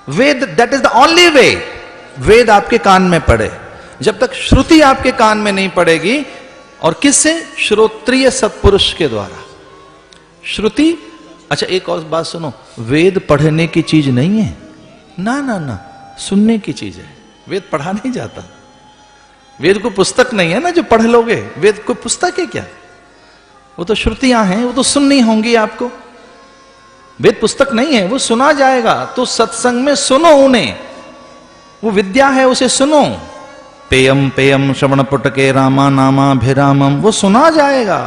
Veda that is the only way. Veda आपके कान में पड़े, जब तक श्रुति आपके कान में नहीं पड़ेगी, और किससे? श्रोत्रिय सत्पुरुष के द्वारा। श्रुति, अच्छा एक और बात सुनो, वेद पढ़ने की चीज नहीं है, ना ना ना, सुनने की चीज है। वेद पढ़ा नहीं जाता। वेद को पुस्तक नहीं है ना जो पढ़ लोगे, वेद को पुस्तक है क्या? वो तो श्रुतियां हैं, वो तो सुननी होंगी आपको। वेद पुस्तक नहीं है, वो सुना जाएगा। तो सत्संग में सुनो उन्हें, वो विद्या है, उसे सुनो। पेयम पेयम श्रवण पुटके रामा नामाभिरामम, वो सुना जाएगा।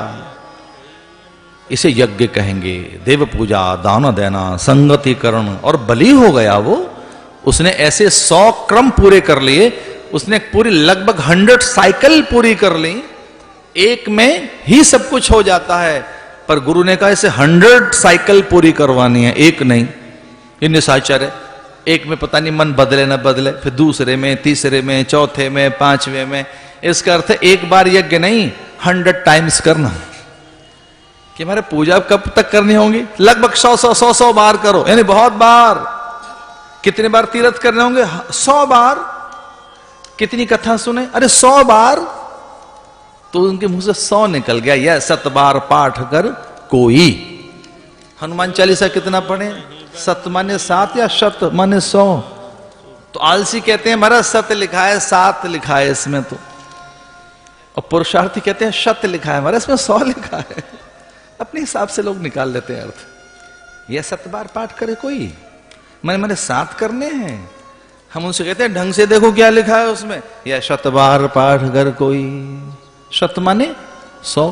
इसे यज्ञ कहेंगे, देव पूजा, दान देना, संगतिकरण। और बलि हो गया वो, उसने ऐसे 100 क्रम पूरे कर लिए, उसने पूरी लगभग 100 साइकिल पूरी कर ली। एक में ही सब कुछ हो जाता है, पर गुरु ने कहा इसे 100 साइकिल पूरी करवानी है, एक नहीं। ये निशाचर है, एक में पता नहीं मन बदले ना बदले, फिर दूसरे में, तीसरे में, चौथे में, 5वें में। इसका अर्थ है एक बार यज्ञ नहीं, 100 टाइम्स करना। कि हमारे पूजा कब तक करनी होगी? लगभग 100 बार करो, यानी बहुत बार। कितने बार तीर्थ करने होंगे? 100 बार। कितनी कथा सुने? अरे 100 बार। तो उनके मुंह से 100 निकल गया। यह 7 बार पाठ कर कोई। हनुमान चालीसा कितना पढ़े? 7 माने 7 या शत माने 100? तो आलसी कहते हैं महाराज 7 लिखा है, 7 लिखा है इसमें तो। और पुरुषार्थी कहते हैं शत लिखा है महाराज, इसमें 100 लिखा है। अपने हिसाब से लोग निकाल लेते हैं अर्थ। यह 7 बार पाठ करे कोई, मैंने 7 करने हैं। हम उनसे कहते हैं ढंग से देखो क्या लिखा है उसमें। यह 7 बार पाठ कर कोई, शत माने 100।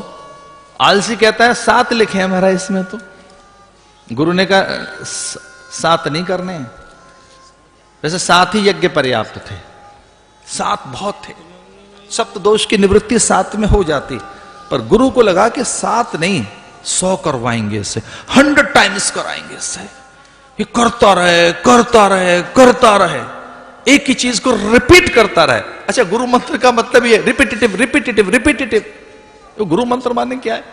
आलसी कहता है 7 लिखे हैं महाराज इसमें तो। गुरु ने कहा 7 नहीं करने हैं। वैसे 7 ही यज्ञ पर्याप्त थे, 7 बहुत थे। सप्त दोष की निवृत्ति 7 में हो जाती, पर गुरु को लगा कि 7 नहीं, 100 करवाएंगे इससे, 100 टाइम्स कराएंगे इससे। ये करता रहे करता रहे करता रहे, एक ही चीज को रिपीट करता रहे। अच्छा, गुरु मंत्र का मतलब ये रिपीटेटिव रिपीटेटिव रिपीटेटिव। तो गुरु मंत्र माने क्या है?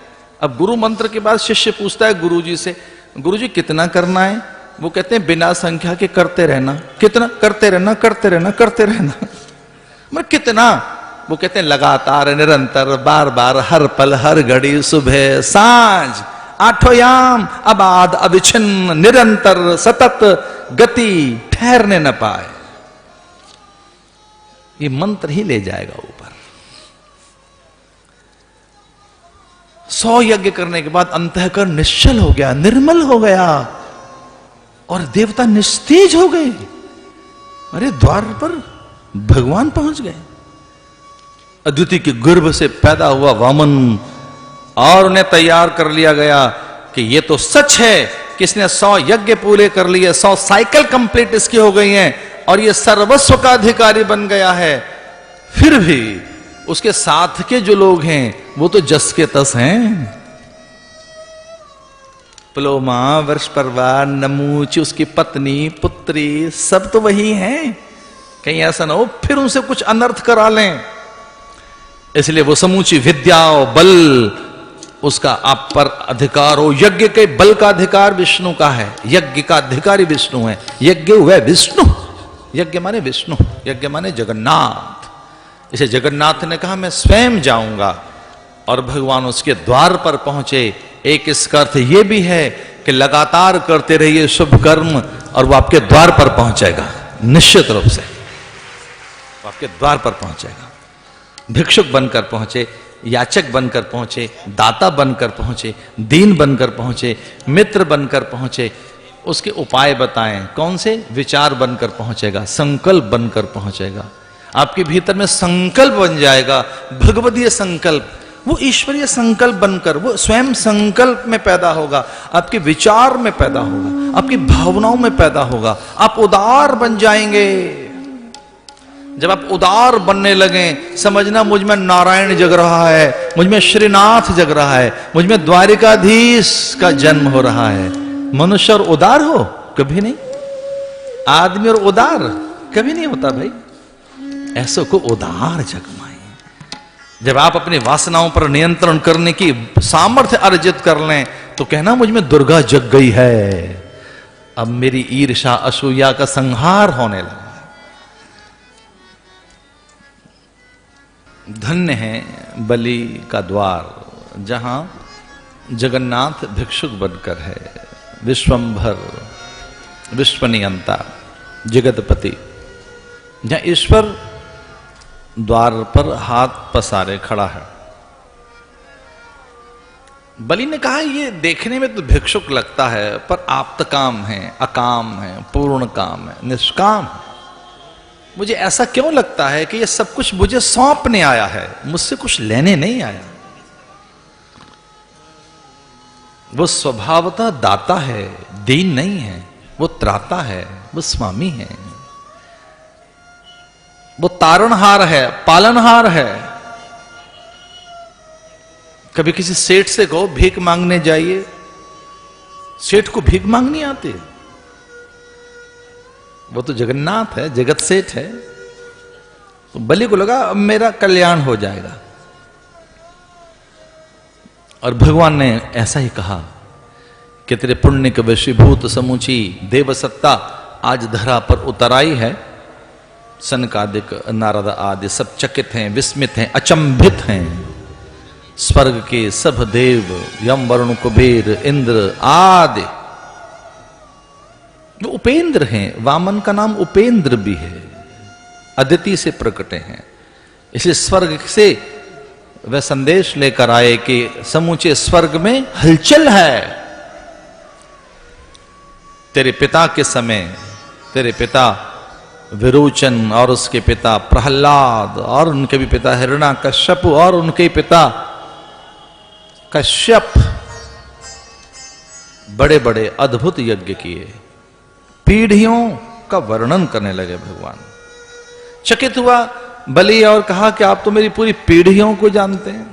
अब गुरु मंत्र के बाद शिष्य पूछता है गुरुजी से, गुरुजी कितना करना है? वो कहते हैं बिना संख्या के करते रहना। कितना? करते रहना करते रहना करते रहना। मैं कितना? वो कहते हैं लगातार, निरंतर, बार बार, हर पल, हर घड़ी, सुबह सांझ, 8 याम, अबाध, अविच्छिन्न, निरंतर, सतत गति, ठहरने न पाए। ये मंत्र ही ले जाएगा ऊपर। 100 यज्ञ करने के बाद अंतःकरण निश्चल हो गया, निर्मल हो गया, और देवता निस्तेज हो गए। अरे द्वार पर भगवान पहुंच गए। अद्वितीय के गर्भ से पैदा हुआ वामन, और उन्हें तैयार कर लिया गया कि ये तो सच है कि इसने 100 यज्ञ पूरे कर लिए, 100 साइकिल कंप्लीट इसकी हो गई हैं, और ये सर्वस्व का अधिकारी बन गया है। फिर भी उसके साथ के जो लोग हैं वो तो जस के तस हैं। प्लोमा, वर्ष परवार, नमूच, उसकी पत्नी, पुत्री, सब तो वही हैं। कहीं ऐसा ना हो फिर उनसे कुछ अनर्थ करा लें। इसलिए वो समूची विद्या और बल उसका आप पर अधिकार हो। यज्ञ के बल का अधिकार विष्णु का है, यज्ञ का अधिकारी विष्णु है। यज्ञ हुआ विष्णु, यज्ञ माने विष्णु, यज्ञ माने जगन्नाथ। इसे जगन्नाथ ने कहा मैं स्वयं जाऊंगा, और भगवान उसके द्वार पर पहुंचे। एक इसका अर्थ यह भी है कि लगातार करते रहिए शुभ कर्म, और वो आपके द्वार पर पहुंचेगा। निश्चित रूप से वो आपके द्वार पर पहुंचेगा। भिक्षुक बनकर पहुंचे, याचक बनकर पहुंचे, दाता बनकर पहुंचे, दीन बनकर पहुंचे, मित्र बनकर पहुंचे। उसके उपाय बताएं, कौन से? विचार बनकर पहुंचेगा, संकल्प बनकर पहुंचेगा। आपके भीतर में संकल्प बन जाएगा, भगवदीय संकल्प, वो ईश्वरीय संकल्प बनकर वो स्वयं संकल्प में पैदा होगा, आपके विचार में पैदा होगा, आपकी भावनाओं में पैदा होगा। आप उदार बन जाएंगे। जब आप उदार बनने लगे, समझना मुझ में नारायण जग रहा है, मुझ में श्रीनाथ जग रहा है, मुझ में द्वारिकाधीश का जन्म हो रहा है। मनुष्य और उदार हो? कभी नहीं। आदमी और उदार कभी नहीं होता भाई। ऐसो को उदार जगमाए। जब आप अपनी वासनाओं पर नियंत्रण करने की सामर्थ्य अर्जित कर लें, तो कहना मुझ में दुर्गा जग गई है। अब मेरी ईर्ष्या असूया का संहार होने लगा। धन्य है बलि का द्वार जहां जगन्नाथ भिक्षुक बनकर है, विश्वंभर विश्वनियंता जगतपति, जहां ईश्वर द्वार पर हाथ पसारे खड़ा है। बलि ने कहा ये देखने में तो भिक्षुक लगता है पर आप्तकाम है, अकाम है, पूर्ण काम है, निष्काम है। मुझे ऐसा क्यों लगता है कि ये सब कुछ मुझे सौंपने आया है, मुझसे कुछ लेने नहीं आया। वो स्वभावतः दाता है, दीन नहीं है, वो त्राता है, वो स्वामी है, वो तारणहार है, पालनहार है। कभी किसी सेठ से कहो भीख मांगने जाइए, सेठ को भीख मांगनी आती, वो तो जगन्नाथ है, जगत सेठ है। तो बलि को लगा अब मेरा कल्याण हो जाएगा, और भगवान ने ऐसा ही कहा कि तेरे पुण्य के वशीभूत समूची देव सत्ता आज धरा पर उतर आई है। सनकादिक नारद आदि सब चकित हैं, विस्मित हैं, अचंभित हैं। स्वर्ग के सब देव, यम वरुण कुबेर इंद्र आदि, वो उपेंद्र हैं। वामन का नाम उपेंद्र भी है, अदिति से प्रकटे हैं। इसलिए स्वर्ग से वह संदेश लेकर आए कि समूचे स्वर्ग में हलचल है। तेरे पिता के समय तेरे पिता विरोचन और उसके पिता प्रहलाद और उनके भी पिता हिरण्यकश्यप और उनके पिता कश्यप बड़े बड़े अद्भुत यज्ञ किए, पीढ़ियों का वर्णन करने लगे। भगवान चकित हुआ बलि और कहा कि आप तो मेरी पूरी पीढ़ियों को जानते हैं।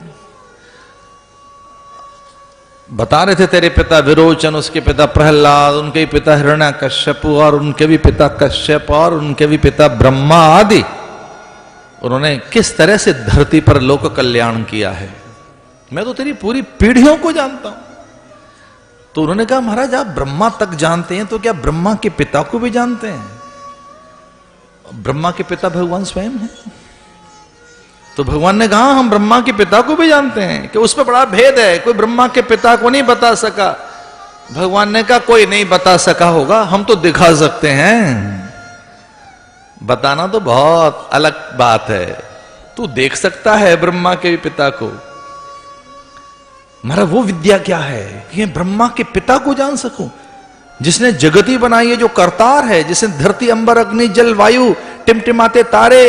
बता रहे थे तेरे पिता विरोचन, उसके पिता प्रहलाद, उनके पिता हिरण्यकश्यप और उनके भी पिता कश्यप और उनके भी पिता ब्रह्मा आदि, उन्होंने किस तरह से धरती पर लोक कल्याण किया है। मैं तो तेरी पूरी पीढ़ियों को जानता हूं। तो उन्होंने कहा महाराज आप ब्रह्मा तक जानते हैं तो क्या ब्रह्मा के पिता को भी जानते हैं? ब्रह्मा के पिता भगवान स्वयं हैं। तो भगवान ने कहा हम ब्रह्मा के पिता को भी जानते हैं कि उसमें बड़ा भेद है, कोई ब्रह्मा के पिता को नहीं बता सका। भगवान ने कहा कोई नहीं बता सका होगा, हम तो दिखा सकते हैं। बताना तो बहुत अलग बात है, तू देख सकता है ब्रह्मा के पिता को। महाराज वो विद्या क्या है कि ब्रह्मा के पिता को जान सकूं, जिसने जगती बनाई है, जो करतार है, जिसने धरती अंबर अग्नि जल वायु टिमटिमाते तारे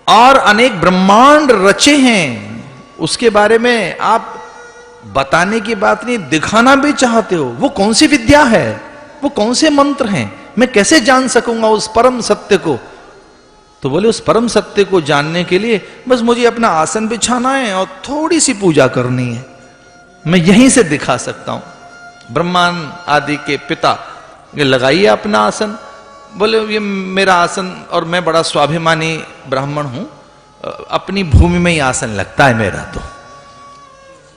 और अनेक ब्रह्मांड रचे हैं, उसके बारे में आप बताने की बात नहीं, दिखाना भी चाहते हो। वो कौन सी विद्या है, वो कौन से मंत्र हैं, मैं कैसे जान सकूंगा उस परम सत्य को? तो बोले उस परम सत्य को जानने के लिए बस मुझे अपना आसन बिछाना है और थोड़ी सी पूजा करनी है, मैं यहीं से दिखा सकता हूं। ब्रह्मांड आदि के पिता ये लगाइए अपना आसन। बोले ये मेरा आसन, और मैं बड़ा स्वाभिमानी ब्राह्मण हूं, अपनी भूमि में ही आसन लगता है मेरा, तो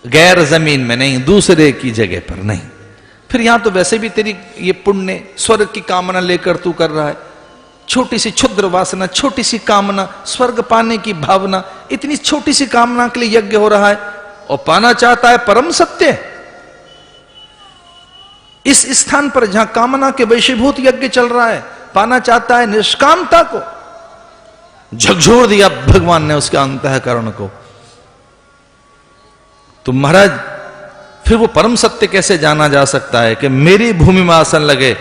गैर जमीन में नहीं, दूसरे की जगह पर नहीं। फिर यहां तो वैसे भी तेरी ये पुण्य स्वर्ग की कामना लेकर तू कर रहा है, छोटी सी क्षुद्र वासना, छोटी सी कामना, स्वर्ग पाने की भावना, इतनी छोटी सी कामना के लिए यज्ञ हो रहा है, और पाना चाहता है परम सत्य। इस स्थान पर जहां कामना के वशीभूत यज्ञ चल रहा है, पाना चाहता है निष्कामता को। झकझोर दिया भगवान ने उसके अंतःकरण को। तो महाराज फिर वो परम सत्य कैसे जाना जा सकता है कि मेरी भूमि में आसन लगे,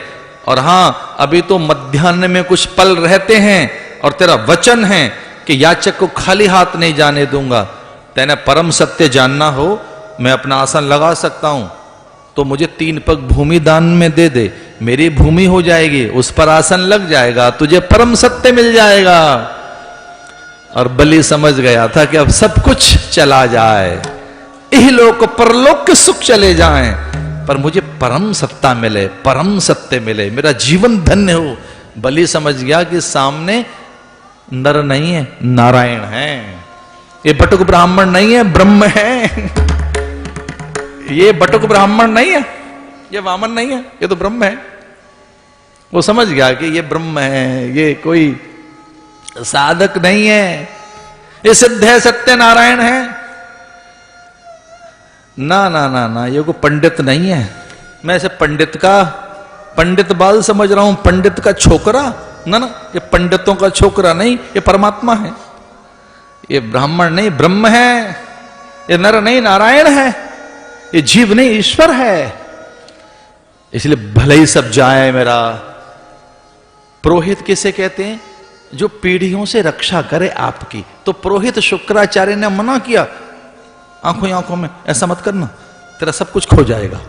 और हां अभी तो मध्याह्न में कुछ पल रहते हैं और तेरा वचन है कि याचक को खाली हाथ नहीं जाने दूंगा। तेने परम सत्य जानना हो, मैं अपना आसन लगा सकता हूं, तो मुझे 3 पग भूमि दान में दे दे, मेरी भूमि हो जाएगी, उस पर आसन लग जाएगा, तुझे परम सत्य मिल जाएगा। और बलि समझ गया था कि अब सब कुछ चला जाए, इहलोक परलोक के सुख चले जाएं, पर मुझे परम सत्ता मिले, परम सत्य मिले, मेरा जीवन धन्य हो। बलि समझ गया कि सामने नर नहीं है, नारायण है। ये बटुक ब्राह्मण नहीं है, ब्रह्म है। ये बटुक ब्राह्मण नहीं है, ये वामन नहीं है, ये तो ब्रह्म है। वो समझ गया कि ये ब्रह्म है, ये कोई साधक नहीं है, ये सिद्ध है, सत्यनारायण है। ना ना ना ना, ये कोई पंडित नहीं है। मैं इसे पंडित बाल समझ रहा हूं, पंडित का छोकरा ना ना, ये पंडितों का छोकरा नहीं, ये परमात्मा है। ये ब्राह्मण नहीं, ब्रह्म है। ये नर नहीं, नारायण है। ये जीव नहीं, ईश्वर है। इसलिए भले ही सब जाए मेरा। पुरोहित किसे कहते हैं? जो पीढ़ियों से रक्षा करे आपकी। तो पुरोहित शुक्राचार्य ने मना किया, आंखों ही आंखों में ऐसा मत करना, तेरा सब कुछ खो जाएगा।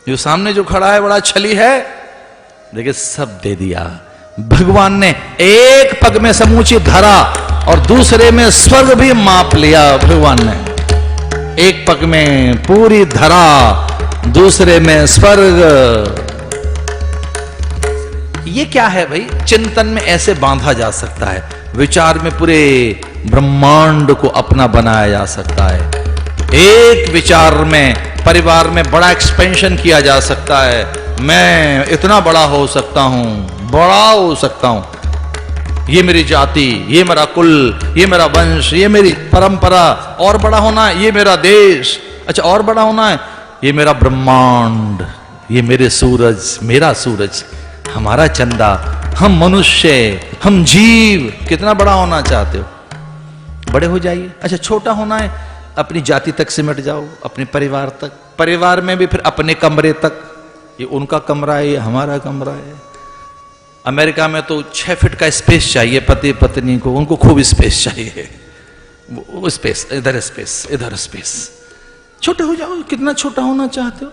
जो सामने जो खड़ा है बड़ा छली है, देखिए सब दे दिया भगवान ने। एक पग में समूची धरा और दूसरे में स्वर्ग भी माप लिया भगवान ने। एक पग में पूरी धरा, दूसरे में स्वर्ग। ये क्या है भाई? चिंतन में ऐसे बांधा जा सकता है, विचार में पूरे ब्रह्मांड को अपना बनाया जा सकता है। एक विचार में परिवार में बड़ा एक्सपेंशन किया जा सकता है। मैं इतना बड़ा हो सकता हूं, बड़ा हो सकता हूं। ये मेरी जाति, ये मेरा कुल, ये मेरा वंश, ये मेरी परंपरा। और बड़ा होना है, ये मेरा देश। अच्छा, और बड़ा होना है, ये मेरा ब्रह्मांड, ये मेरे सूरज, मेरा सूरज, हमारा चंदा, हम मनुष्य, हम जीव। कितना बड़ा होना चाहते हो? बड़े हो जाइए। अच्छा, छोटा होना है, अपनी जाति तक सिमट जाओ, अपने परिवार तक। परिवार में भी फिर अपने कमरे तक। ये उनका कमरा है, ये हमारा कमरा है। अमेरिका में तो 6 फीट का स्पेस चाहिए पति पत्नी को, उनको खूब स्पेस चाहिए। वो स्पेस, इधर स्पेस, इधर स्पेस। छोटे हो जाओ। कितना छोटा होना चाहते हो?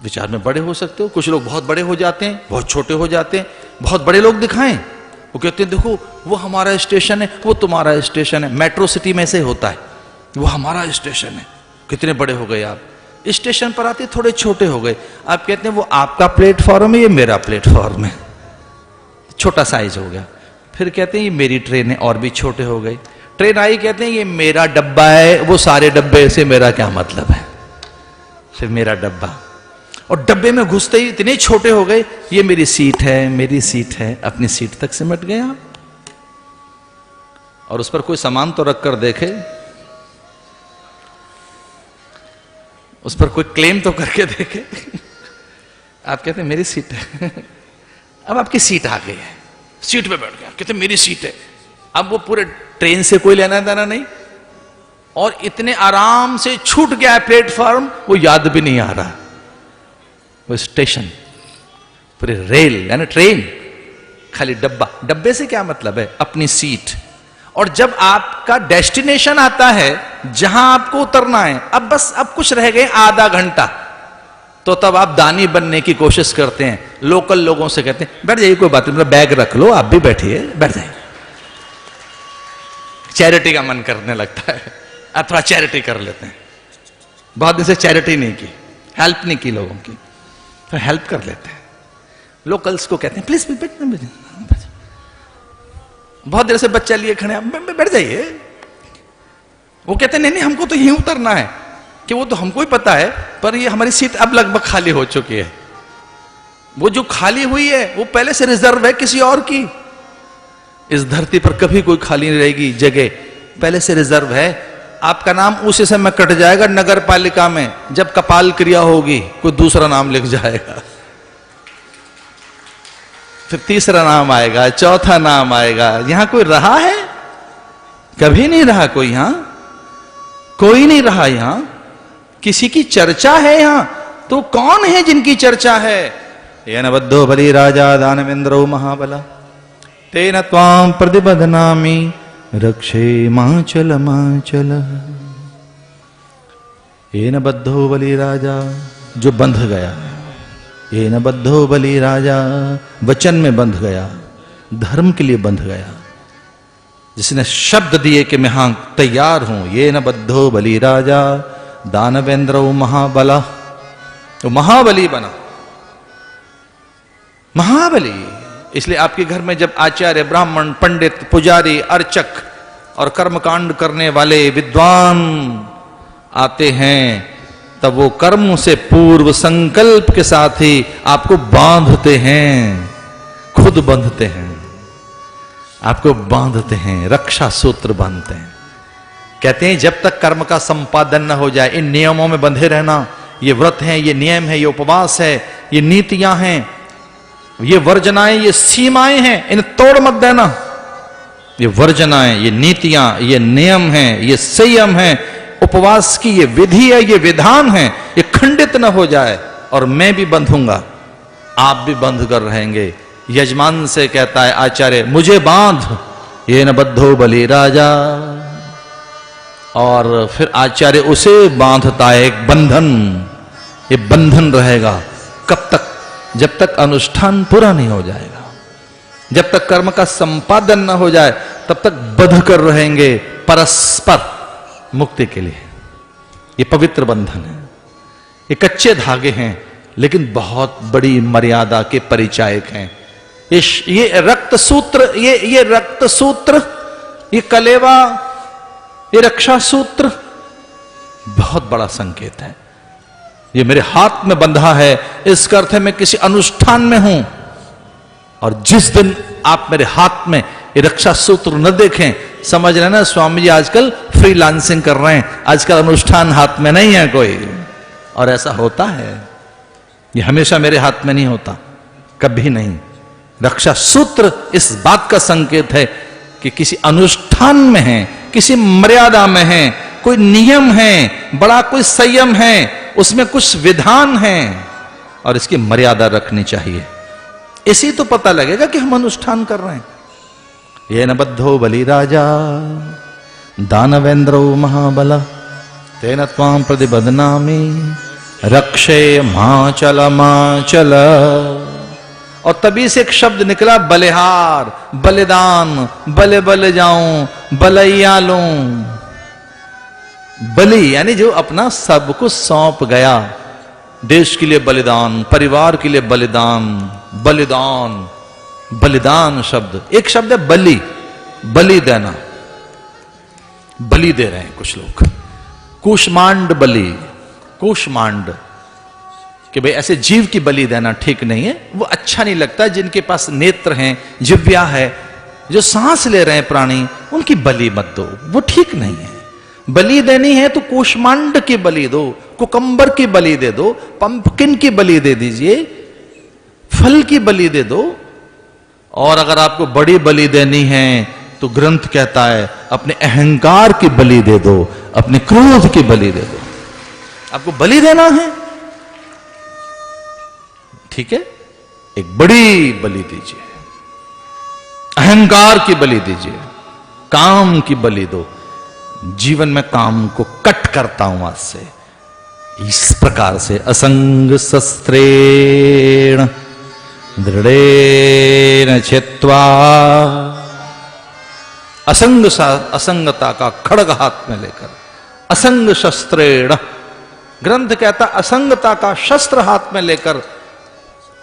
विचार में बड़े हो सकते हो। कुछ लोग बहुत बड़े हो जाते हैं, बहुत छोटे हो जाते हैं। बहुत बड़े लोग दिखाएं, वो कहते हैं देखो वो हमारा स्टेशन है, वो तुम्हारा स्टेशन है। मेट्रो सिटी में से होता है, वो हमारा स्टेशन है। कितने बड़े हो गए आप? स्टेशन पर आते थोड़े छोटे हो गए। आप कहते हैं वो आपका प्लेटफॉर्म है, ये मेरा प्लेटफॉर्म है, छोटा साइज हो गया। फिर कहते हैं ये मेरी ट्रेन है, और भी छोटे हो गए। ट्रेन आई, कहते हैं ये मेरा डब्बा है, वो सारे डब्बे से मेरा क्या मतलब है? फिर मेरा डब्बा, और डब्बे में घुसते ही इतने छोटे हो गए, ये मेरी सीट है, मेरी सीट है। अपनी सीट तक सिमट गए आप। और उस पर कोई सामान तो रख कर देखे, उस पर कोई क्लेम तो करके देखे। आप कहते हैं मेरी सीट है। अब आपकी सीट आ गई है, सीट पे बैठ गया, कहते मेरी सीट है। अब वो पूरे ट्रेन से कोई लेना देना नहीं, और इतने आराम से छूट गया है प्लेटफॉर्म, वो याद भी नहीं आ रहा। वो स्टेशन, पूरे रेल यानी ट्रेन, खाली डब्बा। डब्बे से क्या मतलब है? अपनी सीट। और जब आपका डेस्टिनेशन आता है, जहां आपको उतरना है, अब बस अब कुछ रह गए आधा घंटा, तो तब आप दानी बनने की कोशिश करते हैं। लोकल लोगों से कहते हैं बैठ जाइए, कोई बात नहीं, मेरा बैग रख लो, आप भी बैठिए, बैठ जाइए। चैरिटी का मन करने लगता है, आप थोड़ा चैरिटी कर लेते हैं। बहुत दिन से चैरिटी नहीं की, हेल्प नहीं की लोगों की, तो हेल्प कर लेते हैं। लोकल्स को कहते हैं प्लीज बैठ। बहुत देर से बच्चा लिए खड़े, बैठ जाइए। वो कहते हैं नहीं नहीं, हमको तो यहीं उतरना है। कि वो तो हमको ही पता है, पर ये हमारी सीट अब लगभग खाली हो चुकी है। वो जो खाली हुई है वो पहले से रिजर्व है किसी और की। इस धरती पर कभी कोई खाली नहीं रहेगी जगह, पहले से रिजर्व है। आपका नाम उसी समय कट जाएगा नगर पालिका में, जब कपाल क्रिया होगी कोई दूसरा नाम लिख जाएगा, फिर तीसरा नाम आएगा, चौथा नाम आएगा। यहां कोई रहा है? कभी नहीं रहा कोई, यहां कोई नहीं रहा। यहां किसी की चर्चा है? यहां तो कौन है जिनकी चर्चा है? येन बद्धो बलि राजा दानवेंद्रो महाबला तेन त्वां प्रतिबध्नामि रक्षे माचल माचल। येन बद्धो बलि राजा, जो बंध गया। येन बद्धो बलि राजा, वचन में बंध गया, धर्म के लिए बंध गया, जिसने शब्द दिए कि मैं हां तैयार हूं। येन बद्धो बलि राजा दानवेंद्रो महाबला, तो महाबली बना, महाबली। इसलिए आपके घर में जब आचार्य, ब्राह्मण, पंडित, पुजारी, अर्चक और कर्मकांड करने वाले विद्वान आते हैं, तब वो कर्म से पूर्व संकल्प के साथ ही आपको बांधते हैं, खुद बांधते हैं, आपको बांधते हैं, रक्षा सूत्र बांधते हैं। कहते हैं जब तक कर्म का संपादन न हो जाए, इन नियमों में बंधे रहना, ये व्रत है, ये नियम है, ये उपवास है, ये नीतियां हैं, ये वर्जनाएं, ये सीमाएं हैं, इन्हें तोड़ मत देना। ये वर्जनाएं, ये नीतियां, ये नियम हैं, ये संयम है, उपवास की ये विधि है, ये विधान है, ये खंडित न हो जाए और मैं भी बंधूंगा, आप भी बंध कर रहेंगे। यजमान से कहता है आचार्य, मुझे बांध, ये न बद्धो बलि राजा। और फिर आचार्य उसे बांधता है, एक बंधन, ये बंधन रहेगा कब तक? जब तक अनुष्ठान पूरा नहीं हो जाएगा, जब तक कर्म का संपादन न हो जाए, तब तक बंध कर रहेंगे परस्पर मुक्ति के लिए। ये पवित्र बंधन है, ये कच्चे धागे हैं, लेकिन बहुत बड़ी मर्यादा के परिचायक हैं। ये रक्त सूत्र, ये रक्त सूत्र, ये कलेवा, ये रक्षा सूत्र बहुत बड़ा संकेत है। ये मेरे हाथ में बंधा है, इसका अर्थ है मैं किसी अनुष्ठान में हूं। और जिस दिन आप मेरे हाथ में ये रक्षा सूत्र न देखें, समझ रहे ना स्वामी जी आजकल फ्रीलांसिंग कर रहे हैं, आजकल अनुष्ठान हाथ में नहीं है कोई। और ऐसा होता है, ये हमेशा मेरे हाथ में नहीं होता, कभी नहीं। रक्षा सूत्र इस बात का संकेत है कि किसी अनुष्ठान में है, किसी मर्यादा में है, कोई नियम है, बड़ा कोई संयम है, उसमें कुछ विधान है और इसकी मर्यादा रखनी चाहिए। इसी तो पता लगेगा कि हम अनुष्ठान कर रहे हैं। ये न बद्धो बलि राजा दानवेंद्रो महाबला तेन त्वां प्रतिबध्नामि रक्षे माचल माचल। और तभी से एक शब्द निकला, बलिहार, बलिदान, बले बले जाऊं, बलैया लूं। बलि यानी जो अपना सब कुछ सौंप गया, देश के लिए बलिदान, परिवार के लिए बलिदान, बलिदान, बलिदान शब्द, एक शब्द है बलि, बलि देना, बलि दे रहे हैं कुछ लोग, कूष्मांड बलि, कूष्मांड, कि भाई ऐसे जीव की बलि देना ठीक नहीं है, वो अच्छा नहीं लगता। जिनके पास नेत्र हैं, जिह्वा है, जो सांस ले रहे हैं प्राणी, उनकी बलि मत दो, वो ठीक नहीं है। बलि देनी है तो कूष्मांड की बलि दो, कुकम्बर की बलि दे दो, पंपकिन की बलि दे दीजिए, फल की बलि दे दो। और अगर आपको बड़ी बलि देनी है तो ग्रंथ कहता है अपने अहंकार की बलि दे दो, अपने क्रोध की बलि दे दो। आपको बलि देना है, ठीक है, एक बड़ी बलि दीजिए, अहंकार की बलि दीजिए, काम की बलि दो। जीवन में काम को कट करता हूं आज से, इस प्रकार से असंग शस्त्रेण दृढ़ेन छित्त्वा। असंगता का खड्ग हाथ में लेकर, असंग शस्त्रेण, ग्रंथ कहता असंगता का शस्त्र हाथ में लेकर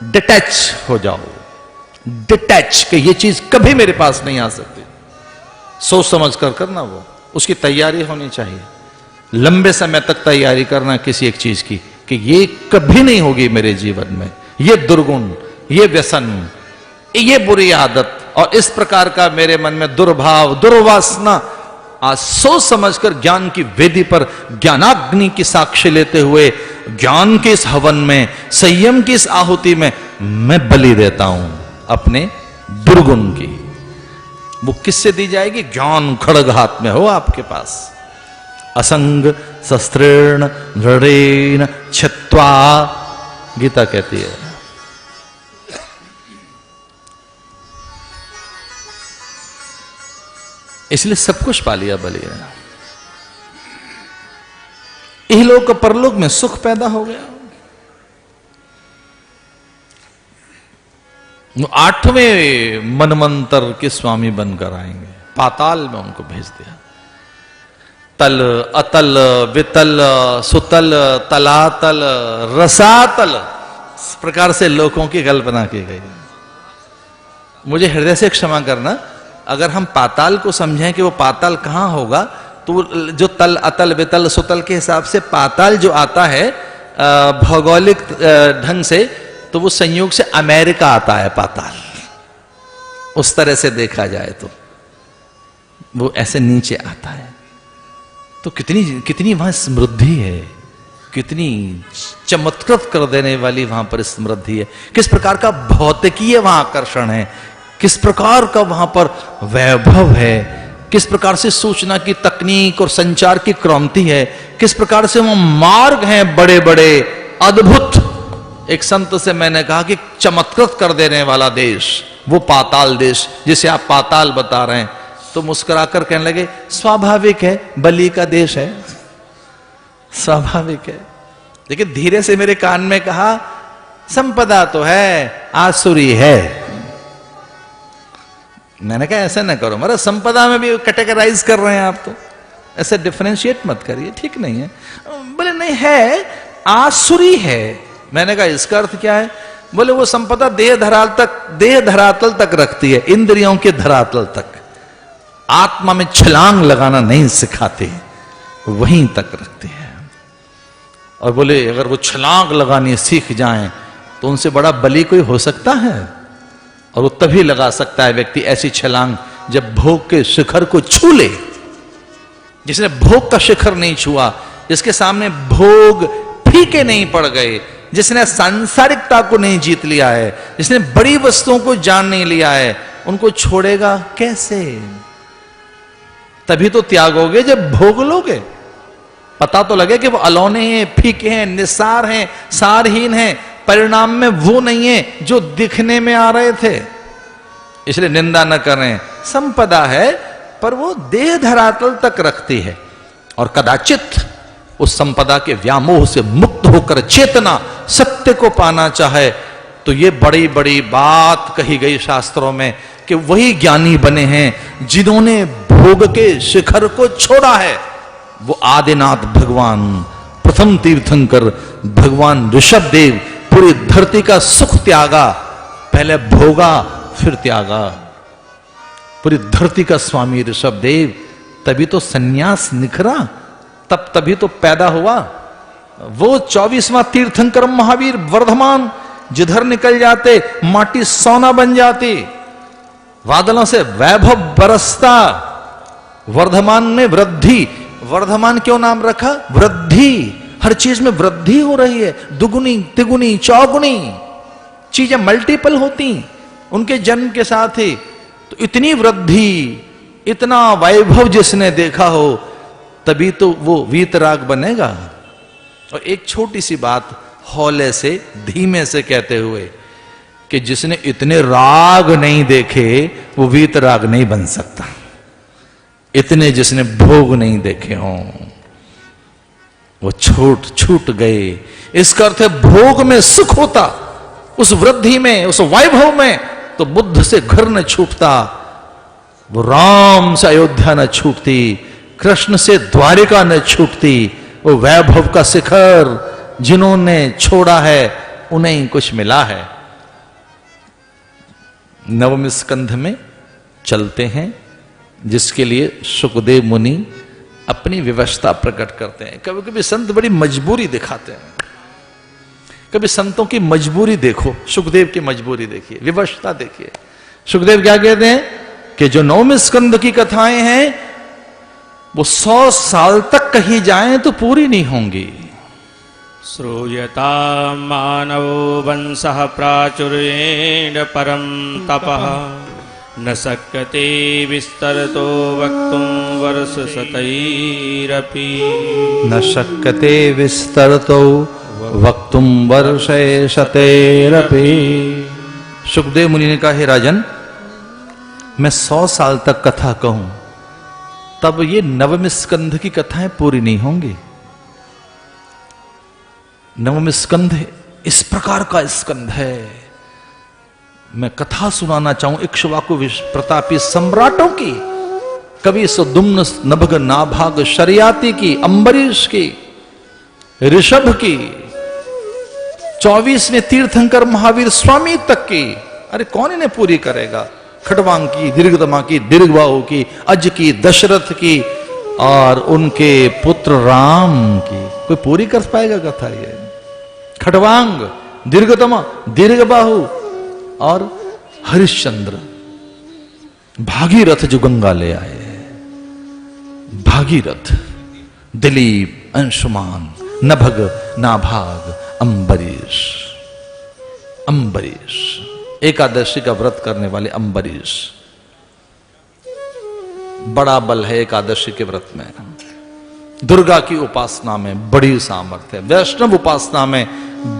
डिटैच हो जाओ, डिटैच कि ये चीज कभी मेरे पास नहीं आ सकती। सोच समझ कर करना, वो उसकी तैयारी होनी चाहिए, लंबे समय तक तैयारी करना किसी एक चीज की कि ये कभी नहीं होगी मेरे जीवन में, ये दुर्गुण, ये व्यसन, ये बुरी आदत और इस प्रकार का मेरे मन में दुर्भाव, दुर्वासना। आज सोच समझकर ज्ञान की वेदी पर ज्ञानाग्नि की साक्षी लेते हुए, ज्ञान के इस हवन में, संयम की इस आहुति में मैं बलि देता हूं अपने दुर्गुण की। वो किससे दी जाएगी? ज्ञान खड्ग हाथ में हो आपके पास। असंग शस्त्रेण दृढ़ेन छित्त्वा, गीता कहती है। इसलिए सब कुछ पा लिया बलि ने, इहलोक परलोक में सुख पैदा हो गया। 8वें मनमंत्र के स्वामी बनकर आएंगे, पाताल में उनको भेज दिया। तल, अतल, वितल, सुतल, तलातल, रसातल, इस प्रकार से लोकों की कल्पना की गई। मुझे हृदय से क्षमा करना, अगर हम पाताल को समझें कि वो पाताल कहां होगा, तो जो तल, अतल, वितल, सुतल के हिसाब से पाताल जो आता है भौगोलिक ढंग से, तो वो संयोग से अमेरिका आता है पाताल। उस तरह से देखा जाए तो वो ऐसे नीचे आता है। तो कितनी वहां समृद्धि है, कितनी चमत्कृत कर देने वाली वहां पर समृद्धि है, किस प्रकार का भौतिकीय वहां आकर्षण है, किस प्रकार का वहां पर वैभव है, किस प्रकार से सूचना की तकनीक और संचार की क्रांति है, किस प्रकार से वो मार्ग हैं बड़े बड़े अद्भुत। एक संत से मैंने कहा कि चमत्कृत कर देने वाला देश वो पाताल देश, जिसे आप पाताल बता रहे हैं। तो मुस्कुराकर कहने लगे स्वाभाविक है, बलि का देश है, स्वाभाविक है। लेकिन धीरे से मेरे कान में कहा संपदा तो है, आसुरी है। मैंने कहा ऐसा ना करो, मतलब संपदा में भी कैटेगराइज कर रहे हैं आप, तो ऐसे डिफरेंशिएट मत करिए, ठीक नहीं है। बोले नहीं है, आसुरी है। मैंने कहा इसका अर्थ क्या है? बोले वो संपदा देह धरातल तक रखती है, इंद्रियों के धरातल तक, आत्मा में छलांग लगाना नहीं सिखाते, वहीं तक रखते हैं। और बोले अगर वो छलांग लगानी सीख जाएं तो उनसे बड़ा बलि कोई हो सकता है? और वो तभी लगा सकता है व्यक्ति ऐसी छलांग जब भोग के शिखर को छू ले। जिसने भोग का शिखर नहीं छुआ, जिसके सामने भोग फीके नहीं पड़ गए, जिसने सांसारिकता को नहीं जीत लिया है, जिसने बड़ी वस्तुओं को जान नहीं लिया है, उनको छोड़ेगा कैसे? तभी तो त्यागोगे जब भोग लोगे, पता तो लगे कि वो अलौने हैं, फीके हैं, निस्सार हैं, सारहीन हैं, परिणाम में वो नहीं है जो दिखने में आ रहे थे। इसलिए निंदा न करें, संपदा है पर वो देह धरातल तक रखती है। और कदाचित उस संपदा के व्यामोह से मुक्त होकर चेतना सत्य को पाना चाहे तो ये बड़ी बड़ी बात कही गई शास्त्रों में कि वही ज्ञानी बने हैं जिन्होंने भोग के शिखर को छोड़ा है। वो आदिनाथ भगवान, प्रथम तीर्थंकर भगवान ऋषभ देव पूरी धरती का सुख त्यागा, पहले भोगा फिर त्यागा। पूरी धरती का स्वामी ऋषभ देव, तभी तो सन्यास निखरा, तभी तो पैदा हुआ। वो 24वां तीर्थंकर महावीर वर्धमान, जिधर निकल जाते माटी सोना बन जाती, बादलों से वैभव बरसता। वर्धमान में वृद्धि, वर्धमान क्यों नाम रखा? वृद्धि, हर चीज में वृद्धि हो रही है, दुगुनी तिगुनी चौगुनी चीजें मल्टीपल होती उनके जन्म के साथ ही। तो इतनी वृद्धि, इतना वैभव जिसने देखा हो तभी तो वो वीतराग बनेगा। और एक छोटी सी बात हौले से धीमे से कहते हुए कि जिसने इतने राग नहीं देखे वो वीतराग नहीं बन सकता। इतने जिसने भोग नहीं देखे हों वो छूट गए। इसका अर्थ है भोग में सुख होता, उस वृद्धि में, उस वैभव में, तो बुद्ध से घर न छूटता, वो राम से अयोध्या न छूटती, कृष्ण से द्वारिका न छूटती। वो वैभव का शिखर जिन्होंने छोड़ा है उन्हें ही कुछ मिला है। नवम स्कंध में चलते हैं, जिसके लिए सुखदेव मुनि अपनी व्यवस्था प्रकट करते हैं। कभी कभी संत बड़ी मजबूरी दिखाते हैं, कभी संतों की मजबूरी देखो, सुखदेव की मजबूरी देखिए, व्यवस्था देखिए। सुखदेव क्या कहते हैं कि जो नवम स्कंद की कथाएं हैं वो 100 साल तक कही जाएं तो पूरी नहीं होंगी। श्रूयता मानवो वंशः प्राचुर्येण परम तपः न शक्यते विस्तरतो वक्तुं वर्षशतैरपि। न शक्यते विस्तरतो वक्तुं वर्षशतैरपि। सुखदेव मुनि ने कहा, हे राजन, मैं 100 साल तक कथा कहूं तब ये नवम स्कंध की कथाएं पूरी नहीं होंगी। नवम स्कंध इस प्रकार का स्कंध है। मैं कथा सुनाना चाहूं इक्ष्वाकु प्रतापी सम्राटों की, कवि सुदुम्न नभग नाभाग शरियाती की, अम्बरीश की, ऋषभ की, 24वें तीर्थंकर महावीर स्वामी तक की। अरे कौन इन्हें पूरी करेगा? खड़वांग की, दीर्घतमा की, दीर्घबाहु की, अज की, दशरथ की, और उनके पुत्र राम की। कोई पूरी कर पाएगा कथा ये? खटवांग, दीर्घतमा, दीर्घबाहु और हरिश्चंद्र, भागीरथ जो गंगा ले आए, भागीरथ, दिलीप, अंशुमान, नभग, नाभाग, अंबरीश। अंबरीश एकादशी का व्रत करने वाले अंबरीश, बड़ा बल है एकादशी के व्रत में। दुर्गा की उपासना में बड़ी सामर्थ्य है, वैष्णव उपासना में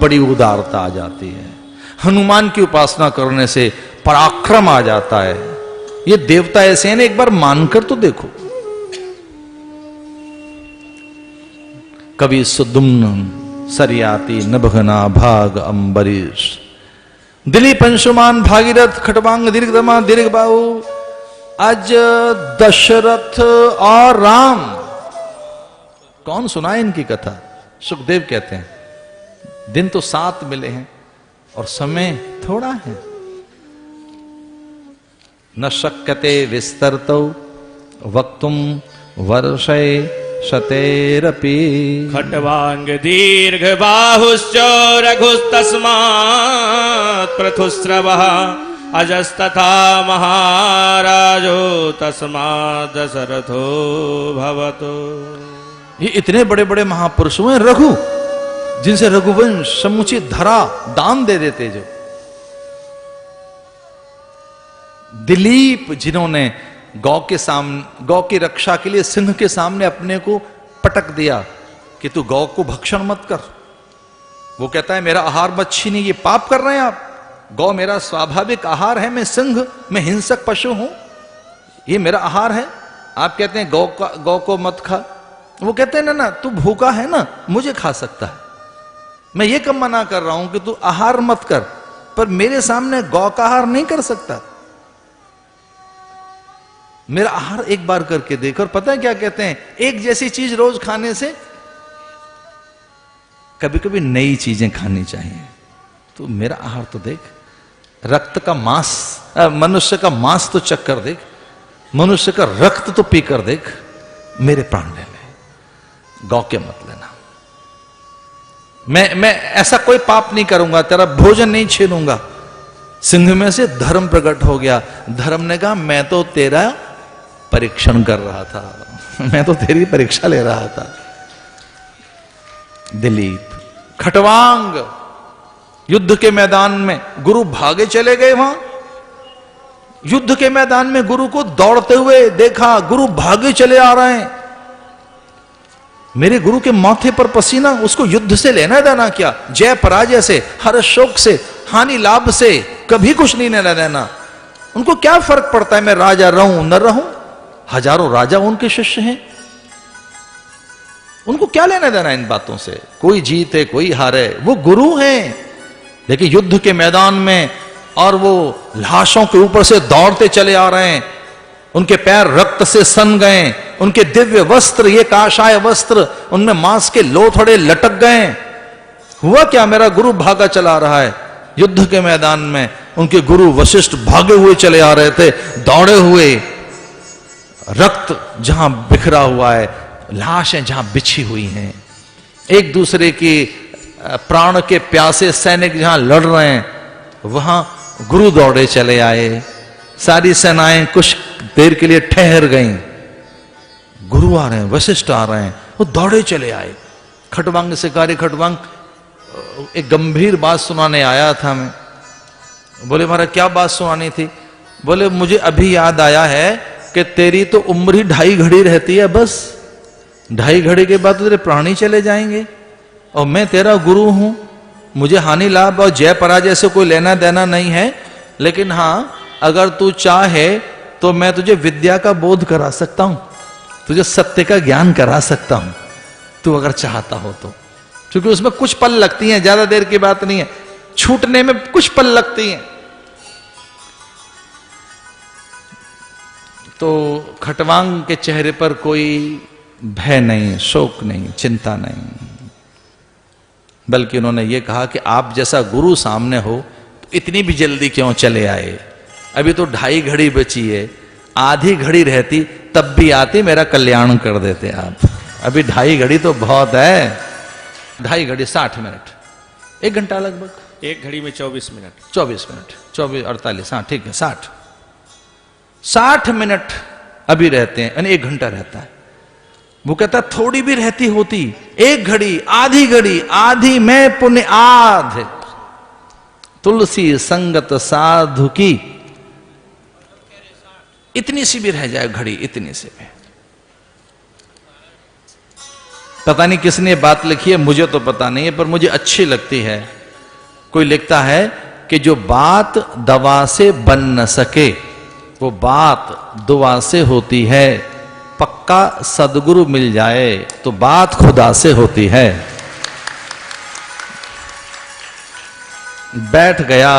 बड़ी उदारता आ जाती है, हनुमान की उपासना करने से पराक्रम आ जाता है। ये देवता ऐसे हैं, एक बार मानकर तो देखो। कवि सुदुम्न, सरियाती, नभगना, भाग, अंबरीश, दिलीप, अंशुमान, भागीरथ, खटवांग, दीर्घतमा, दीर्घबाहु, आज दशरथ और राम। कौन सुनाए इनकी कथा? सुखदेव कहते हैं दिन तो 7 मिले हैं और समय थोड़ा है। न शक्यते विस्तरतो वक्तुम वर्षे शतेरपि। खट्वांग दीर्घ बाहुश्च रघुस्तस्मात् पृथुस्रवः अजस्तथा महाराजो तस्मात् दशरथो भवतो। ये इतने बड़े बड़े महापुरुष हुए रघु, जिनसे रघुवंश समुचित धरा दान दे देते। जो दिलीप, जिन्होंने गौ के सामने, गौ की रक्षा के लिए सिंह के सामने अपने को पटक दिया कि तू गौ को भक्षण मत कर। वो कहता है मेरा आहार मत छीनिए, ये पाप कर रहे हैं आप। गौ मेरा स्वाभाविक आहार है, मैं सिंह, मैं हिंसक पशु हूं, ये मेरा आहार है। आप कहते हैं गौ को मत खा। वो कहते हैं ना ना, तू भूखा है ना, मुझे खा सकता है। मैं ये कब मना कर रहा हूं कि तू आहार मत कर, पर मेरे सामने गौ का आहार नहीं कर सकता। मेरा आहार एक बार करके देख। और पता है क्या कहते हैं? एक जैसी चीज रोज खाने से कभी कभी नई चीजें खानी चाहिए। तो मेरा आहार तो देख, रक्त का मांस, मनुष्य का मांस तो चख कर देख, मनुष्य का रक्त तो पीकर देख, मेरे प्राण ले ले, गौ के मत लेना। मैं ऐसा कोई पाप नहीं करूंगा, तेरा भोजन नहीं छीनूंगा। सिंह में से धर्म प्रकट हो गया। धर्म ने कहा मैं तो तेरा परीक्षण कर रहा था, मैं तो तेरी परीक्षा ले रहा था। दिलीप, खटवांग, युद्ध के मैदान में गुरु भागे चले गए। वहां युद्ध के मैदान में गुरु को दौड़ते हुए देखा, गुरु भागे चले आ रहे हैं। मेरे गुरु के माथे पर पसीना, उसको युद्ध से लेना देना क्या? जय पराजय से, हर्ष शोक से, हानि लाभ से कभी कुछ नहीं लेना देना। उनको क्या फर्क पड़ता है मैं राजा रहूं न रहूं? हजारों राजा उनके शिष्य हैं, उनको क्या लेना देना इन बातों से? कोई जीते कोई हारे, वो गुरु हैं। लेकिन युद्ध के मैदान में और वो लाशों के ऊपर से दौड़ते चले आ रहे हैं, उनके पैर रक्त से सन गए, उनके दिव्य वस्त्र, ये काशाय वस्त्र, उनमें मांस के लोथड़े लटक गए। हुआ क्या? मेरा गुरु भागा चला रहा है। युद्ध के मैदान में उनके गुरु वशिष्ठ भागे हुए चले आ रहे थे, दौड़े हुए। रक्त जहां बिखरा हुआ है, लाशें जहां बिछी हुई हैं, एक दूसरे की प्राण के प्यासे सैनिक जहां लड़ रहे हैं, वहां गुरु दौड़े चले आए। सारी सेनाएं कुछ देर के लिए ठहर गईं। गुरु आ रहे हैं, वशिष्ठ आ रहे हैं, वो दौड़े चले आए। खटवांग से कार्य, खटवांग एक गंभीर बात सुनाने आया था मैं। बोले महाराज क्या बात सुनानी थी? बोले मुझे अभी याद आया है कि तेरी तो उम्र ही 2.5 घड़ी रहती है, बस 2.5 घड़ी के बाद तो तेरे प्राण ही चले जाएंगे, और मैं तेरा गुरु हूं, मुझे हानि लाभ और जय पराजय से कोई लेना देना नहीं है। लेकिन हां, अगर तू चाहे तो मैं तुझे विद्या का बोध करा सकता हूं, तुझे सत्य का ज्ञान करा सकता हूं, तू अगर चाहता हो तो। क्योंकि उसमें कुछ पल लगती हैं, ज्यादा देर की बात नहीं है, छूटने में कुछ पल लगती हैं। तो खटवांग के चेहरे पर कोई भय नहीं, शोक नहीं, चिंता नहीं, बल्कि उन्होंने ये कहा कि आप जैसा गुरु सामने हो तो इतनी भी जल्दी क्यों चले आए? अभी तो 2.5 घड़ी बची है, आधी घड़ी रहती तब भी आते मेरा कल्याण कर देते आप। अभी 2.5 घड़ी तो बहुत है, 2.5 घड़ी 60 मिनट, 1 घंटा लगभग, 1 घड़ी में 24 मिनट, 24 मिनट, 24 48, हाँ ठीक है, 60 मिनट अभी रहते हैं, यानी 1 घंटा रहता है। वो कहता थोड़ी भी रहती होती 1 घड़ी, आधी में पुण्य आध, तुलसी संगत साधु की, इतनी सी भी रह जाए घड़ी, इतनी सी भी। पता नहीं किसने बात लिखी है, मुझे तो पता नहीं है, पर मुझे अच्छी लगती है। कोई लिखता है कि जो बात दवा से बन न सके वो बात दुआ से होती है, पक्का सदगुरु मिल जाए तो बात खुदा से होती है। बैठ गया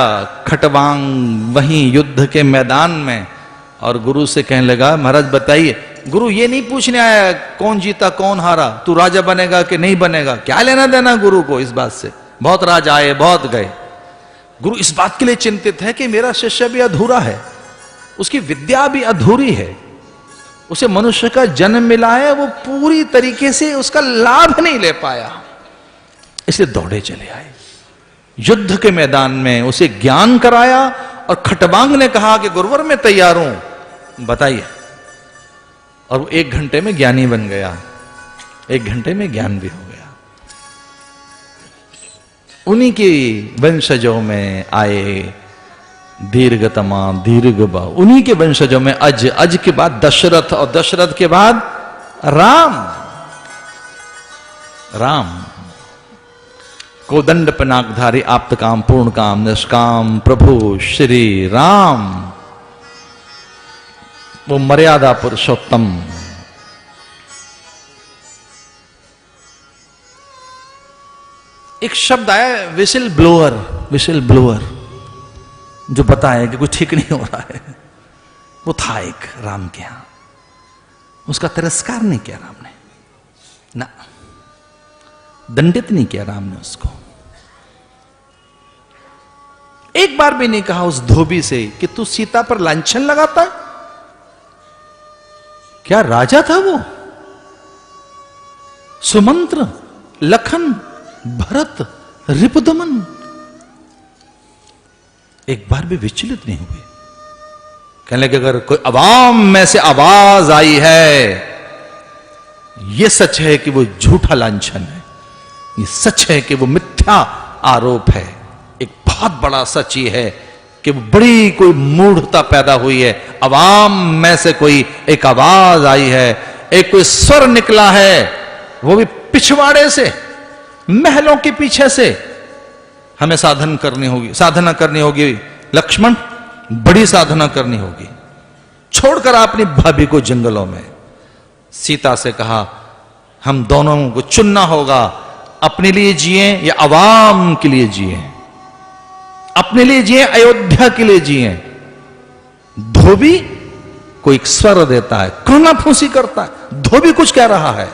खटवांग वहीं युद्ध के मैदान में और गुरु से कहने लगा, महाराज बताइए। गुरु ये नहीं पूछने आया कौन जीता कौन हारा, तू राजा बनेगा कि नहीं बनेगा, क्या लेना देना गुरु को इस बात से। बहुत राजा आए, बहुत गए। गुरु इस बात के लिए चिंतित है कि मेरा शिष्य भी अधूरा है, उसकी विद्या भी अधूरी है, उसे मनुष्य का जन्म मिला है, वो पूरी तरीके से उसका लाभ नहीं ले पाया, इसलिए दौड़े चले आए युद्ध के मैदान में, उसे ज्ञान कराया। और खटवांग ने कहा कि गुरुवर मैं तैयार हूं, बताइए। और वो 1 घंटे में ज्ञानी बन गया, 1 घंटे में ज्ञान भी हो गया। उन्हीं के वंशजों में आए दीर्घतमा दीर्घबा, उन्हीं के वंशजों में अज के बाद दशरथ, और दशरथ के बाद राम कोदंड पनाकधारी आप्त काम पूर्ण काम निष्काम प्रभु श्री राम, वो मर्यादा पुरुषोत्तम। एक शब्द आया विसिल ब्लोअर, जो बताए कि कुछ ठीक नहीं हो रहा है, वो था एक राम के यहां। उसका तिरस्कार नहीं किया राम ने, ना दंडित नहीं किया राम ने उसको। एक बार भी नहीं कहा उस धोबी से कि तू सीता पर लांछन लगाता है। क्या राजा था वो, सुमंत्र, लखन, भरत, रिपुदमन, एक बार भी विचलित नहीं हुए। कहने लगे अगर कोई अवाम में से आवाज आई है, यह सच है कि वो झूठा लांछन है, ये सच है कि वो मिथ्या आरोप है। एक बहुत बड़ा सच ये है कि बड़ी कोई मूढ़ता पैदा हुई है, अवाम में से कोई एक आवाज आई है, एक कोई स्वर निकला है, वो भी पिछवाड़े से, महलों के पीछे से। हमें साधना करनी होगी लक्ष्मण, बड़ी साधना करनी होगी। छोड़कर अपनी भाभी को जंगलों में। सीता से कहा हम दोनों को चुनना होगा, अपने लिए जिए या अवाम के लिए जिए, अपने लिए जिए अयोध्या के लिए जिए। धोबी कोई स्वर देता है, काना फूसी करता है, धोबी कुछ कह रहा है।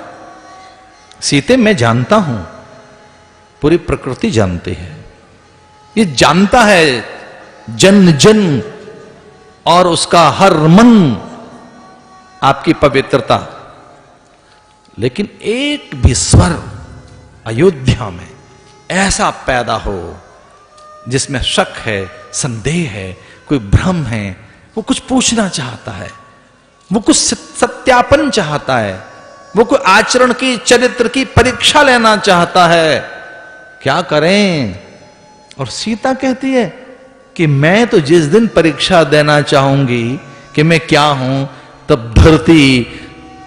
सीते मैं जानता हूं, पूरी प्रकृति जानती है, ये जानता है जन जन और उसका हर मन आपकी पवित्रता, लेकिन एक भी स्वर अयोध्या में ऐसा पैदा हो जिसमें शक है, संदेह है, कोई भ्रम है, वो कुछ पूछना चाहता है, वो कुछ सत्यापन चाहता है, वो कोई आचरण की, चरित्र की परीक्षा लेना चाहता है, क्या करें? और सीता कहती है कि मैं तो जिस दिन परीक्षा देना चाहूंगी कि मैं क्या हूं, तब धरती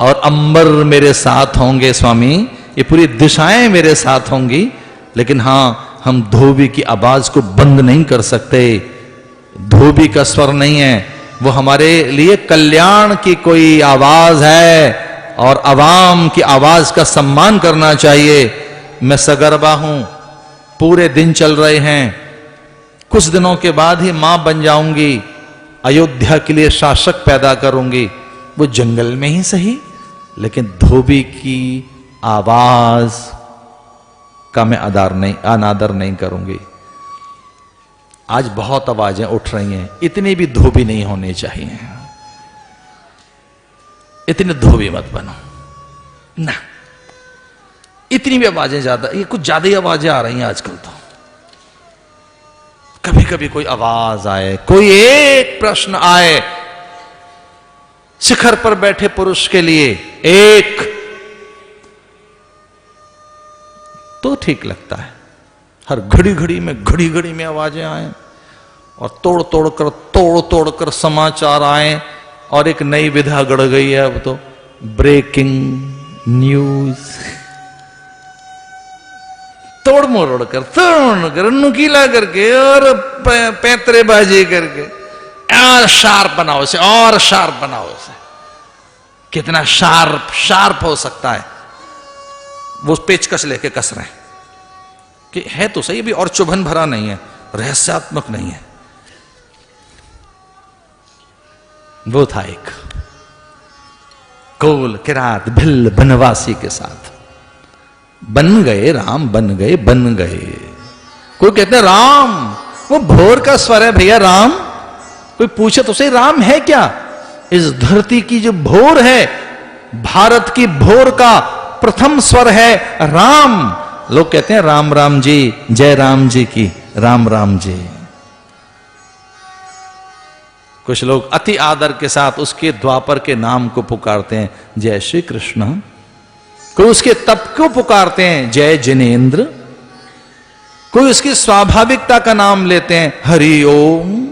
और अंबर मेरे साथ होंगे स्वामी, ये पूरी दिशाएं मेरे साथ होंगी, लेकिन हां हम धोबी की आवाज को बंद नहीं कर सकते। धोबी का स्वर नहीं है, वो हमारे लिए कल्याण की कोई आवाज है और अवाम की आवाज का सम्मान करना चाहिए। मैं सगर्भा हूं, पूरे दिन चल रहे हैं, कुछ दिनों के बाद ही मां बन जाऊंगी, अयोध्या के लिए शासक पैदा करूंगी, वो जंगल में ही सही, लेकिन धोबी की आवाज का मैं अनादर नहीं करूंगी। आज बहुत आवाजें उठ रही हैं, इतनी भी धोबी नहीं होनी चाहिए। इतने धोबी मत बनो ना। इतनी भी आवाजें ज्यादा, ये कुछ ज्यादा ही आवाजें आ रही हैं आजकल तो। कभी कभी कोई आवाज आए, कोई एक प्रश्न आए शिखर पर बैठे पुरुष के लिए, एक, तो ठीक लगता है। हर घड़ी घड़ी में आवाजें आए और तोड़ तोड़ कर समाचार आए और एक नई विधा गढ़ गई है अब तो, ब्रेकिंग न्यूज। तोड़ मरोड़ कर नुकीला करके और पैतरेबाजी करके और शार्प बनाओ उसे, और शार्प बनाओ उसे। कितना शार्प हो सकता है, वो पेचकस लेके कस रहे हैं कि है तो सही भी, और चुभन भरा नहीं है, रहस्यात्मक नहीं है। वो था एक कोल किरात भिल्ल बनवासी के साथ। बन गए राम, बन गए। कोई कहते हैं राम, वो भोर का स्वर है भैया राम। कोई पूछे तो सही राम है क्या? इस धरती की जो भोर है, भारत की भोर का प्रथम स्वर है राम। लोग कहते हैं राम राम जी, जय राम जी की, राम राम जी। कुछ लोग अति आदर के साथ उसके द्वापर के नाम को पुकारते हैं, जय श्री कृष्ण। कोई उसके तप को पुकारते हैं, जय जिनेन्द्र। कोई उसकी स्वाभाविकता का नाम लेते हैं, हरि ओम।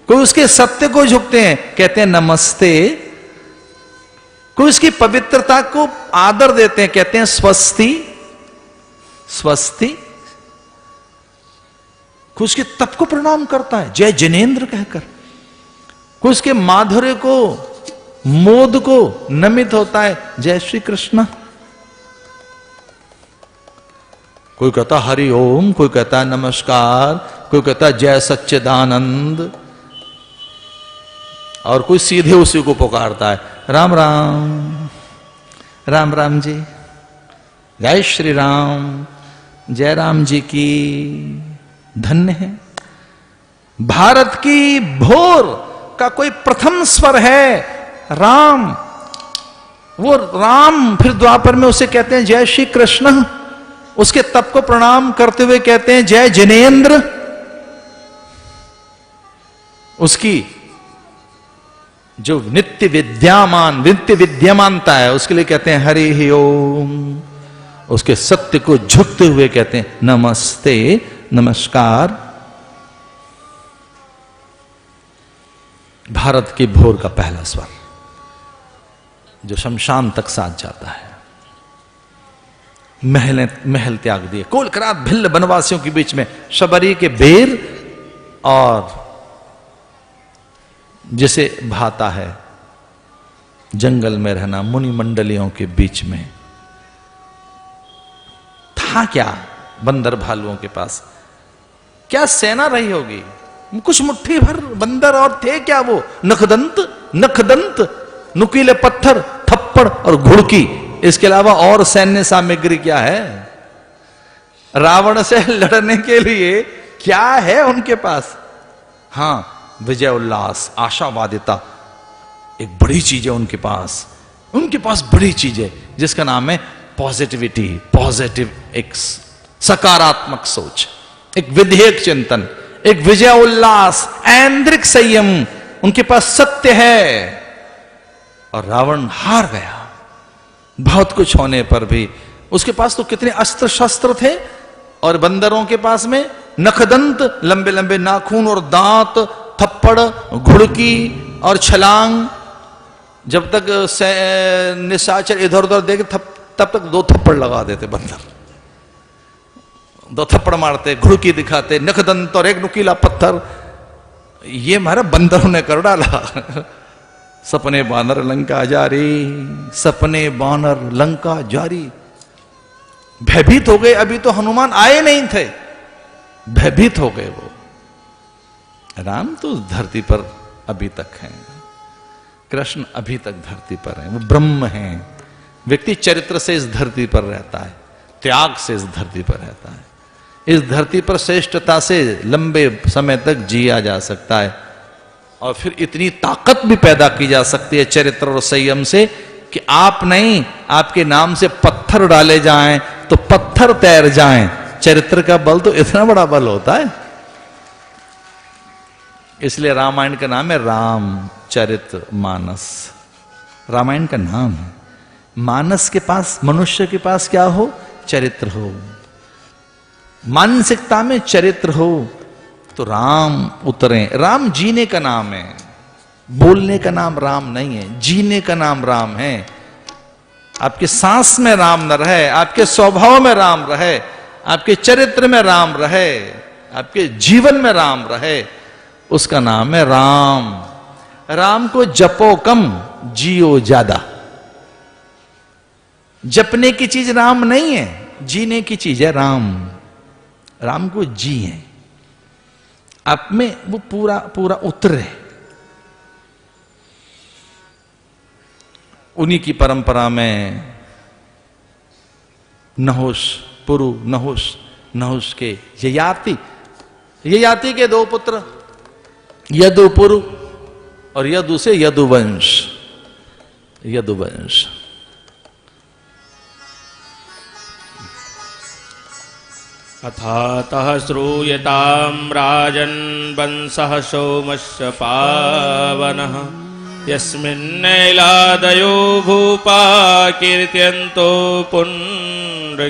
कोई उसके सत्य को झुकते हैं, कहते हैं नमस्ते। कोई उसकी पवित्रता को आदर देते हैं, कहते हैं स्वस्ति स्वस्ति। कोई उसके तप को प्रणाम करता है, जय जिनेन्द्र कहकर। कोई उसके माधुर्य को, मोद को नमित होता है, जय श्री कृष्ण। कोई कहता हरि ओम, कोई कहता नमस्कार, कोई कहता जय सच्चिदानंद, और कोई सीधे उसी को पुकारता है, राम राम, राम राम जी, जय श्री राम, जय राम जी की। धन्य है भारत की भोर का कोई प्रथम स्वर है राम। वो राम फिर द्वापर में उसे कहते हैं जय श्री कृष्ण। उसके तप को प्रणाम करते हुए कहते हैं जय जिनेन्द्र। उसकी जो नित्य विद्यमानता है उसके लिए कहते हैं हरि ही ओम। उसके सत्य को झुकते हुए कहते हैं नमस्ते, नमस्कार। भारत की भोर का पहला स्वर जो शमशान तक साथ जाता है। महल त्याग दिए, कोल करात भिल्ल बनवासियों के बीच में शबरी के बेर, और जिसे भाता है जंगल में रहना, मुनि मंडलियों के बीच में। था क्या बंदर भालुओं के पास, क्या सेना रही होगी? कुछ मुट्ठी भर बंदर, और थे क्या वो नखदंत, नुकीले पत्थर, थप्पड़ और घुड़की। इसके अलावा और सैन्य सामग्री क्या है? रावण से लड़ने के लिए क्या है उनके पास? हां, विजय उल्लास, आशावादिता, एक बड़ी चीज है उनके पास। उनके पास बड़ी चीज है जिसका नाम है पॉजिटिविटी, पॉजिटिव, एक सकारात्मक सोच, एक विधेयक चिंतन, एक विजय उल्लास, ऐन्द्रिक संयम। उनके पास सत्य है। और रावण हार गया। बहुत कुछ होने पर भी उसके पास तो कितने अस्त्र शस्त्र थे, और बंदरों के पास में नखदंत, लंबे लंबे नाखून और दांत, थप्पड़, घुड़की और छलांग। जब तक निशाचर इधर उधर देखे तब तक 2 थप्पड़ लगा देते बंदर, 2 थप्पड़ मारते, घुड़की दिखाते, नखदंत और एक नुकीला पत्थर। ये हमारा बंदरों ने कर डाला। सपने बानर लंका जारी, सपने बानर लंका जारी। भयभीत हो गए। अभी तो हनुमान आए नहीं थे, भयभीत हो गए वो। राम तो धरती पर अभी तक हैं, कृष्ण अभी तक धरती पर हैं, वो ब्रह्म हैं। व्यक्ति चरित्र से इस धरती पर रहता है, त्याग से इस धरती पर रहता है। इस धरती पर श्रेष्ठता से लंबे समय तक जिया जा सकता है, और फिर इतनी ताकत भी पैदा की जा सकती है चरित्र और संयम से कि आप नहीं, आपके नाम से पत्थर डाले जाएं तो पत्थर तैर जाएं। चरित्र का बल तो इतना बड़ा बल होता है। इसलिए रामायण का नाम है रामचरित मानस। रामायण का नाम है। मानस के पास, मनुष्य के पास क्या हो? चरित्र हो। मानसिकता में चरित्र हो तो राम उतरे। राम जीने का नाम है, बोलने का नाम राम नहीं है, जीने का नाम राम है। आपके सांस में राम न रहे, आपके स्वभाव में राम रहे, आपके चरित्र में राम रहे, आपके जीवन में राम रहे, उसका नाम है राम। राम को जपो कम, जियो ज्यादा। जपने की चीज राम नहीं है, जीने की चीज है राम। राम को जिए, आप में वो पूरा पूरा उतरे। उन्हीं की परंपरा में नहुष, पुरु नहुष, नहुष के ययाति, ययाति के दो पुत्र यदुपुरु और यदु से यदुवंश, यदुवंश। अथातः श्रूयतां राजन् वंशः सोमस्य पावनः यस्मिन्नैलादयो भूपा कीर्त्यन्तो पुण्डरीकीर्तयः।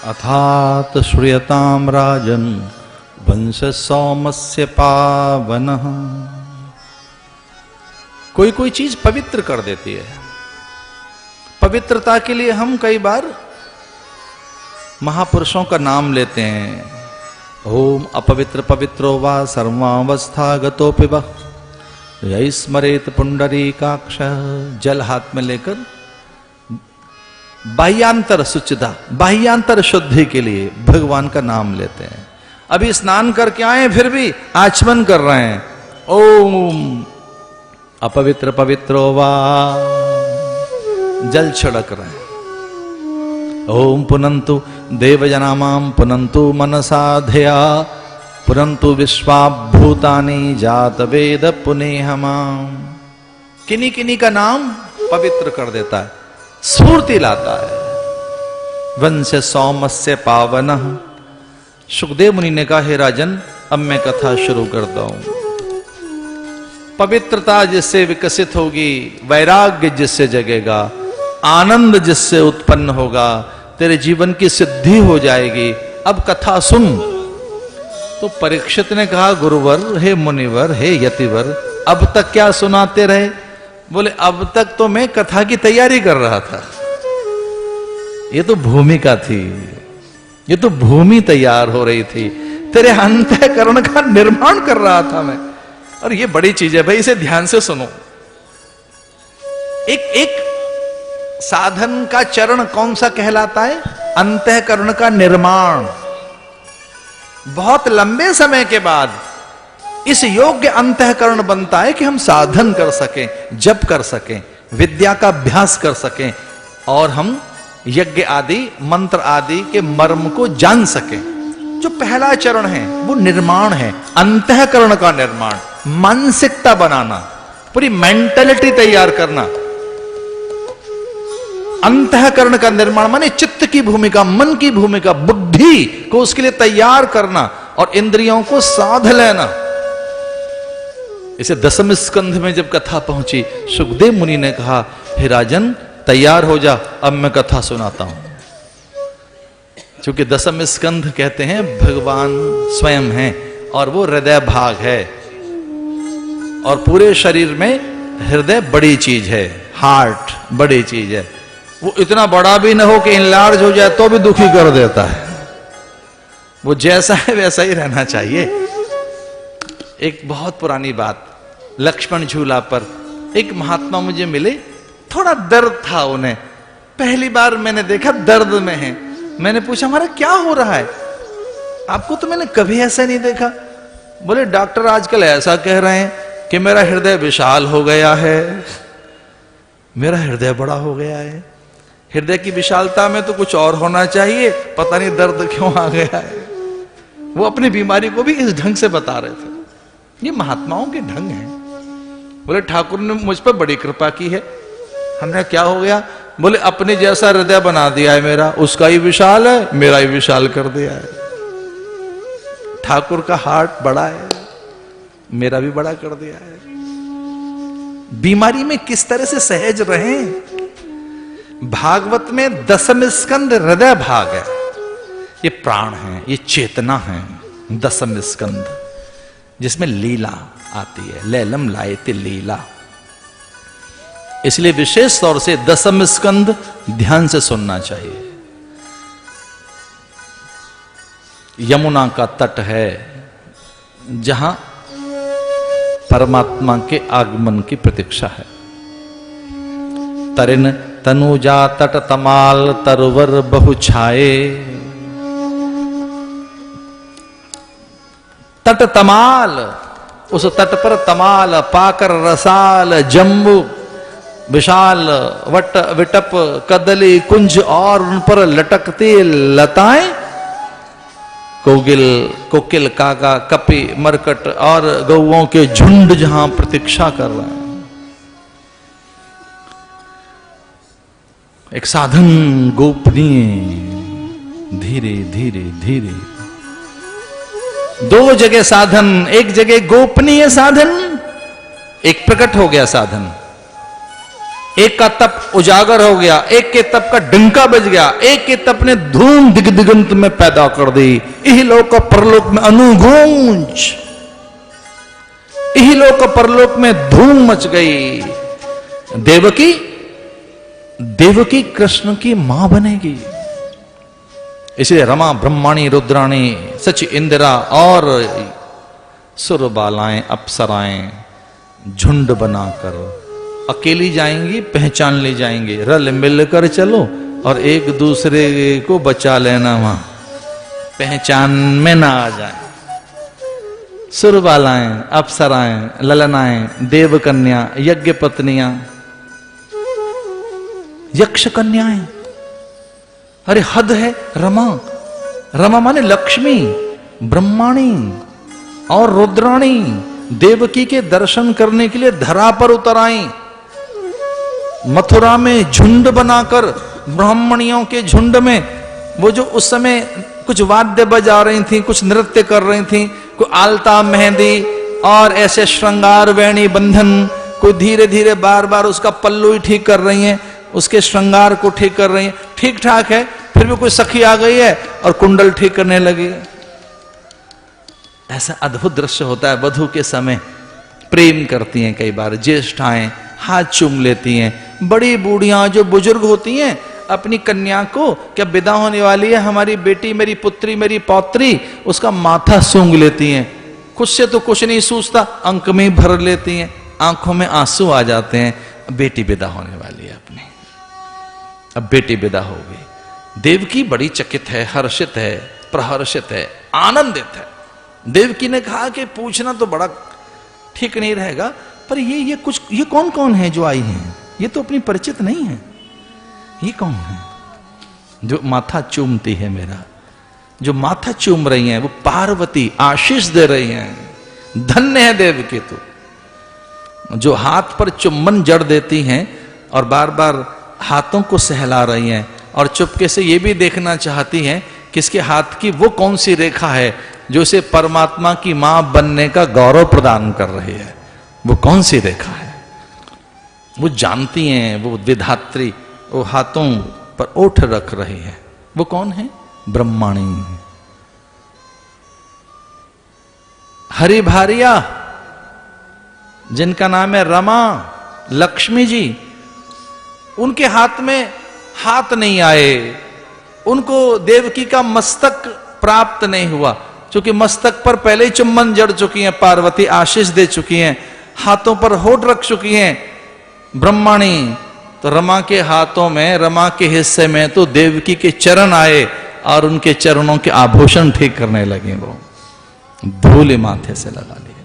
अथात श्रूयतां राजन् वंश सोमस्य पावनः। कोई कोई चीज पवित्र कर देती है। पवित्रता के लिए हम कई बार महापुरुषों का नाम लेते हैं। ओम अपवित्र पवित्रो वा सर्वावस्थागतोऽपि वः यः स्मरेत पुंडरीकाक्ष। जल हाथ में लेकर बाह्यांतर शुचिता, बाह्यांतर शुद्धि के लिए भगवान का नाम लेते हैं। अभी स्नान करके आए फिर भी आचमन कर रहे हैं। ओम अपवित्र पवित्रो वा, जल छिड़क रहे हैं। ओम पुनंतु देवजनामां पुनंतु मनसा धिया पुनंतु विश्वाभूतानि जात वेद पुनेहमां। किन्हीं किन्हीं का नाम पवित्र कर देता है, स्फूर्ति लाता है। वंश सौमस्य पावनः। सुखदेव मुनि ने कहा, हे राजन, अब मैं कथा शुरू करता हूं। पवित्रता जिससे विकसित होगी, वैराग्य जिससे जगेगा, आनंद जिससे उत्पन्न होगा, तेरे जीवन की सिद्धि हो जाएगी। अब कथा सुन। तो परीक्षित ने कहा, गुरुवर, हे मुनिवर, हे यतिवर, अब तक क्या सुनाते रहे? बोले, अब तक तो मैं कथा की तैयारी कर रहा था। ये तो भूमिका थी, ये तो भूमि तैयार हो रही थी, तेरे अंतःकरण का निर्माण कर रहा था मैं। और ये बड़ी चीज है भाई, इसे ध्यान से सुनो। एक एक साधन का चरण कौन सा कहलाता है? अंतःकरण का निर्माण। बहुत लंबे समय के बाद इस योग्य अंतःकरण बनता है कि हम साधन कर सकें, जप कर सकें, विद्या का अभ्यास कर सकें और हम यज्ञ आदि, मंत्र आदि के मर्म को जान सकें। जो पहला चरण है वो निर्माण है, अंतःकरण का निर्माण, मानसिकता बनाना, पूरी मेंटालिटी तैयार करना। अंतःकरण का निर्माण माने चित्त की भूमिका, मन की भूमिका, बुद्धि को उसके लिए तैयार करना और इंद्रियों को साध लेना। इसे दसम स्कंध में जब कथा पहुंची, सुखदेव मुनि ने कहा, हे राजन, तैयार हो जा, अब मैं कथा सुनाता हूं। क्योंकि दसम स्कंध कहते हैं भगवान स्वयं हैं और वो हृदय भाग है, और पूरे शरीर में हृदय बड़ी चीज है, हार्ट बड़ी चीज है। वो इतना बड़ा भी ना हो कि इनलार्ज हो जाए तो भी दुखी कर देता है। वो जैसा है वैसा ही रहना चाहिए। एक बहुत पुरानी बात, लक्ष्मण झूला पर एक महात्मा मुझे मिले, थोड़ा दर्द था उन्हें, पहली बार मैंने देखा दर्द में है। मैंने पूछा, हमारा क्या हो रहा है? आपको तो मैंने कभी ऐसा नहीं देखा। बोले, डॉक्टर आजकल ऐसा कह रहे हैं कि मेरा हृदय विशाल हो गया है, मेरा हृदय बड़ा हो गया है। हृदय की विशालता में तो कुछ और होना चाहिए, पता नहीं दर्द क्यों आ गया है। वो अपनी बीमारी को भी इस ढंग से बता रहे थे। ये महात्माओं के ढंग हैं। बोले ठाकुर ने मुझ पर बड़ी कृपा की है। हमने क्या हो गया? बोले अपने जैसा हृदय बना दिया है मेरा, उसका ही विशाल है, मेरा ही विशाल कर दिया है। ठाकुर का हार्ट बड़ा है, मेरा भी बड़ा कर दिया है। बीमारी में किस तरह से सहज रहें। भागवत में दशम स्कंद हृदय भाग है, ये प्राण है, ये चेतना है। दशम स्कंद जिसमें लीला आती है, लैलम लायते लीला। इसलिए विशेष तौर से दशम स्कंद ध्यान से सुनना चाहिए। यमुना का तट है जहां परमात्मा के आगमन की प्रतीक्षा है। तरिन तनुजा तट तमाल तरवर बहु छाए। तट तमाल, उस तट पर तमाल पाकर रसाल जम्बू विशाल वट विटप कदली कुंज और उन पर लटकती लताएं, कोकिल कोकिल काका कपि मरकट और गौओं के झुंड जहां प्रतीक्षा कर रहे हैं। एक साधन गोपनीय, धीरे धीरे धीरे। दो जगह साधन, एक जगह गोपनीय साधन, एक प्रकट हो गया साधन। एक का तप उजागर हो गया, एक के तप का डंका बज गया, एक के तप ने धूम दिगंत में पैदा कर दी। इहलोक और परलोक में अनुगूंज, इहलोक और परलोक में धूम मच गई। देवकी, देवकी कृष्ण की मां बनेगी। इसलिए रमा ब्रह्माणी रुद्राणी सच इंदिरा और सुरबालाएं अप्सराएं झुंड बनाकर अकेली जाएंगी, पहचान ले जाएंगे। रल मिलकर चलो और एक दूसरे को बचा लेना, वहां पहचान में ना आ जाए। सुरबालाएं अप्सराएं ललनाएं देव कन्या यज्ञ पत्नियां यक्ष कन्याएं। अरे हद है। रमा, रमा माने लक्ष्मी, ब्रह्माणी और रुद्राणी देवकी के दर्शन करने के लिए धरा पर उतर आई। मथुरा में झुंड बनाकर ब्राह्मणियों के झुंड में, वो जो उस समय कुछ वाद्य बजा रही थी, कुछ नृत्य कर रही थी, कोई आलता मेहंदी और ऐसे श्रृंगार वेणी बंधन, कोई धीरे धीरे बार बार उसका पल्लू ही ठीक कर रही हैं, उसके श्रृंगार को ठीक कर रही हैं। ठीक ठाक है, फिर भी कोई सखी आ गई है और कुंडल ठीक करने लगी। ऐसा अद्भुत दृश्य होता है। वधू के समय प्रेम करती हैं, कई बार ज्येष्ठाएं हाथ चूम लेती हैं। बड़ी बूढ़ियां जो बुजुर्ग होती हैं अपनी कन्या को, क्या विदा होने वाली है हमारी बेटी, मेरी पुत्री, मेरी पौत्री, उसका माथा सूंघ लेती हैं। खुद से तो कुछ नहीं सूझता, अंक में भर लेती हैं, आंखों में आंसू आ जाते हैं। बेटी विदा होने वाली है अपनी, अब बेटी विदा हो गई। देवकी बड़ी चकित है, हर्षित है, प्रहर्षित है, आनंदित है। देवकी ने कहा कि पूछना तो बड़ा ठीक नहीं रहेगा, पर ये कौन कौन है जो आई हैं? ये तो अपनी परिचित नहीं है। ये कौन है जो माथा चूमती है मेरा? जो माथा चूम रही हैं वो पार्वती आशीष दे रही हैं। धन्य है देवकी तू, जो हाथ पर चुम्बन जड़ देती हैं और बार बार हाथों को सहला रही हैं और चुपके से ये भी देखना चाहती हैं कि इसके हाथ की वो कौन सी रेखा है जो इसे परमात्मा की मां बनने का गौरव प्रदान कर रही है। वो कौन सी रेखा है? वो जानती हैं, वो विधात्री वो हाथों पर ओठ रख रही है। वो कौन है? ब्रह्माणी। हरि भारिया जिनका नाम है रमा, लक्ष्मी जी, उनके हाथ में हाथ नहीं आए, उनको देवकी का मस्तक प्राप्त नहीं हुआ, क्योंकि मस्तक पर पहले ही चुम्बन जड़ चुकी हैं, पार्वती आशीष दे चुकी हैं, हाथों पर होठ रख चुकी हैं ब्रह्माणी। तो रमा के हाथों में, रमा के हिस्से में तो देवकी के चरण आए और उनके चरणों के आभूषण ठीक करने लगे। वो धूल माथे से लगा लिए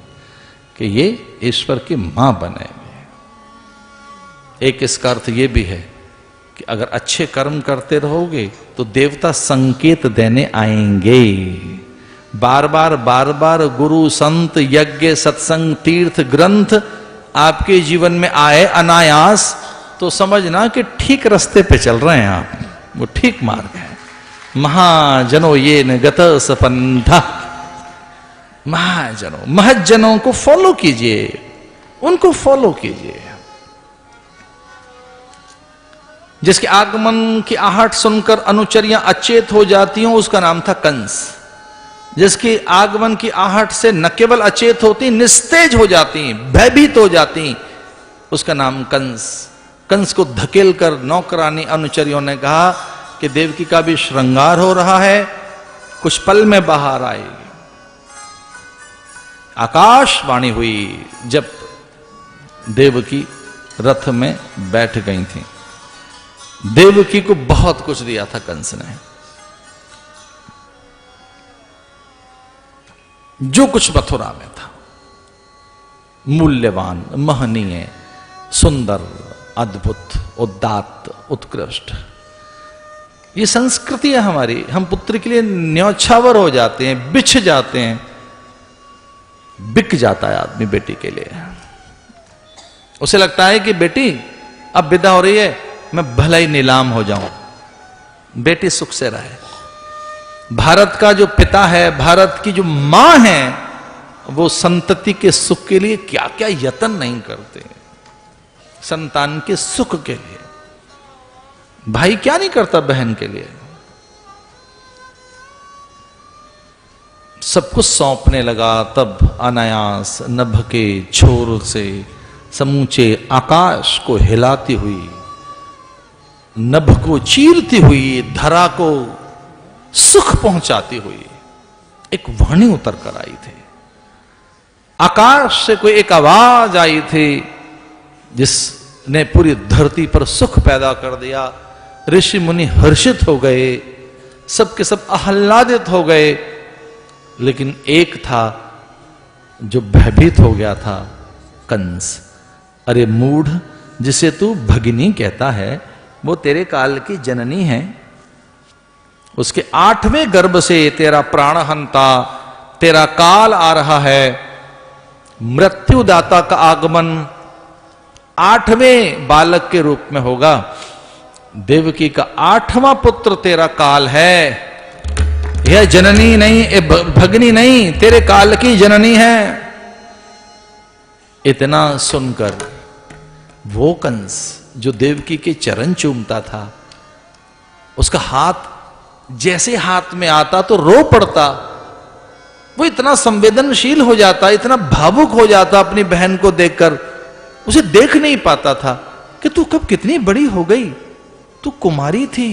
कि ये ईश्वर की मां बने। एक इसका अर्थ ये भी है कि अगर अच्छे कर्म करते रहोगे तो देवता संकेत देने आएंगे। बार बार गुरु संत यज्ञ सत्संग तीर्थ ग्रंथ आपके जीवन में आए अनायास, तो समझना कि ठीक रास्ते पे चल रहे हैं आप, वो ठीक मार्ग है। महाजनो ये न गत सपंथा, महाजनों, महजनों को फॉलो कीजिए, उनको फॉलो कीजिए। जिसके आगमन की आहट सुनकर अनुचरियां अचेत हो जाती हों, उसका नाम था कंस। जिसकी आगमन की आहट से न केवल अचेत होती, निस्तेज हो जाती, भयभीत हो जाती, उसका नाम कंस। कंस को धकेल कर नौकरानी अनुचरियों ने कहा कि देवकी का भी श्रृंगार हो रहा है, कुछ पल में बाहर आएगी। आकाशवाणी हुई जब देवकी रथ में बैठ गई थी। देवकी को बहुत कुछ दिया था कंस ने, जो कुछ मथुरा में था, मूल्यवान, महनीय, सुंदर, अद्भुत, उदात्त, उत्कृष्ट। ये संस्कृति है हमारी। हम पुत्र के लिए न्यौछावर हो जाते हैं, बिछ जाते हैं, बिक जाता है आदमी बेटी के लिए। उसे लगता है कि बेटी अब विदा हो रही है, मैं भला ही नीलाम हो जाऊं, बेटी सुख से रहे। भारत का जो पिता है, भारत की जो मां है, वो संतति के सुख के लिए क्या क्या यत्न नहीं करते, संतान के सुख के लिए। भाई क्या नहीं करता बहन के लिए, सब कुछ सौंपने लगा। तब अनायास नभ के छोर से समूचे आकाश को हिलाती हुई, नभ को चीरती हुई, धरा को सुख पहुंचाती हुई एक वाणी उतर कर आई थी। आकाश से कोई एक आवाज आई थी जिसने पूरी धरती पर सुख पैदा कर दिया। ऋषि मुनि हर्षित हो गए, सबके सब आह्लादित हो गए, लेकिन एक था जो भयभीत हो गया था, कंस। अरे मूढ़, जिसे तू भगिनी कहता है, वो तेरे काल की जननी है। उसके 8वें गर्भ से तेरा प्राणहंता, तेरा काल आ रहा है। मृत्युदाता का आगमन 8वें बालक के रूप में होगा। देवकी का 8वां पुत्र तेरा काल है। यह जननी नहीं, भगनी नहीं, तेरे काल की जननी है। इतना सुनकर वो कंस जो देवकी के चरण चूमता था, उसका हाथ जैसे हाथ में आता तो रो पड़ता। वो इतना संवेदनशील हो जाता, इतना भावुक हो जाता अपनी बहन को देखकर। उसे देख नहीं पाता था कि तू कब कितनी बड़ी हो गई। तू कुमारी थी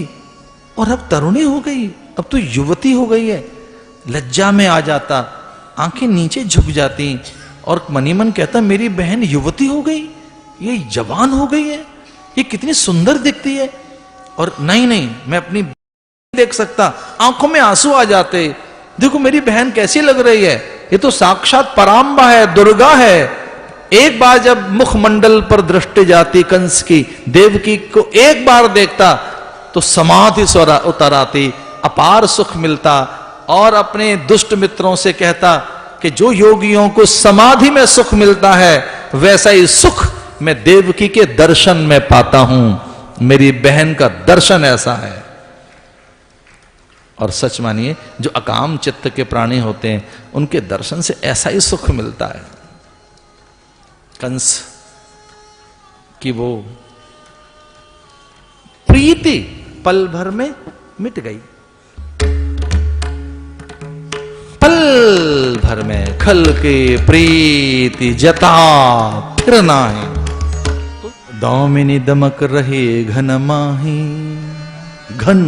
और अब तरुणी हो गई, अब तू युवती हो गई है। लज्जा में आ जाता, आंखें नीचे झुक जाती और मनी मन कहता मेरी बहन युवती हो गई, ये जवान हो गई है, ये कितनी सुंदर दिखती है। और नहीं नहीं, मैं अपनी देख सकता, आंखों में आंसू आ जाते। देखो मेरी बहन कैसी लग रही है, ये तो साक्षात परांबा है, दुर्गा है। एक बार जब मुखमंडल पर दृष्टि जाती कंस की, देवकी को एक बार देखता तो समाधि उतर आती, अपार सुख मिलता। और अपने दुष्ट मित्रों से कहता कि जो योगियों को समाधि में सुख मिलता है, वैसा ही सुख मैं देवकी के दर्शन में पाता हूं। मेरी बहन का दर्शन ऐसा है। और सच मानिए, जो अकाम चित्त के प्राणी होते हैं, उनके दर्शन से ऐसा ही सुख मिलता है। कंस की वो प्रीति पल भर में मिट गई। पल भर में खल के प्रीति जता फिर नाही, दामिनी दमक रहे घन माही। घन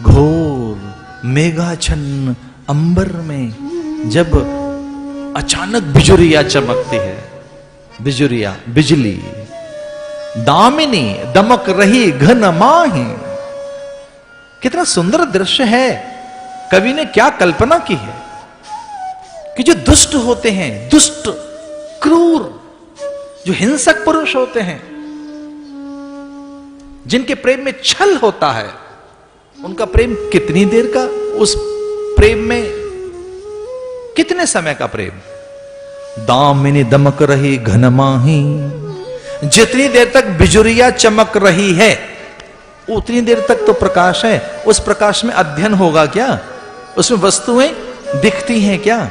घोर मेघाच्छन्न अंबर में जब अचानक बिजुरिया चमकती है, बिजुरिया बिजली, दामिनी दमक रही घन माही। कितना सुंदर दृश्य है। कवि ने क्या कल्पना की है कि जो दुष्ट होते हैं, दुष्ट क्रूर, जो हिंसक पुरुष होते हैं, जिनके प्रेम में छल होता है, उनका प्रेम कितनी देर का, उस प्रेम में कितने समय का प्रेम। दामिनी दमक रही घन माही। जितनी देर तक बिजुरिया चमक रही है उतनी देर तक तो प्रकाश है। उस प्रकाश में अध्ययन होगा क्या? उसमें वस्तुएं दिखती हैं क्या?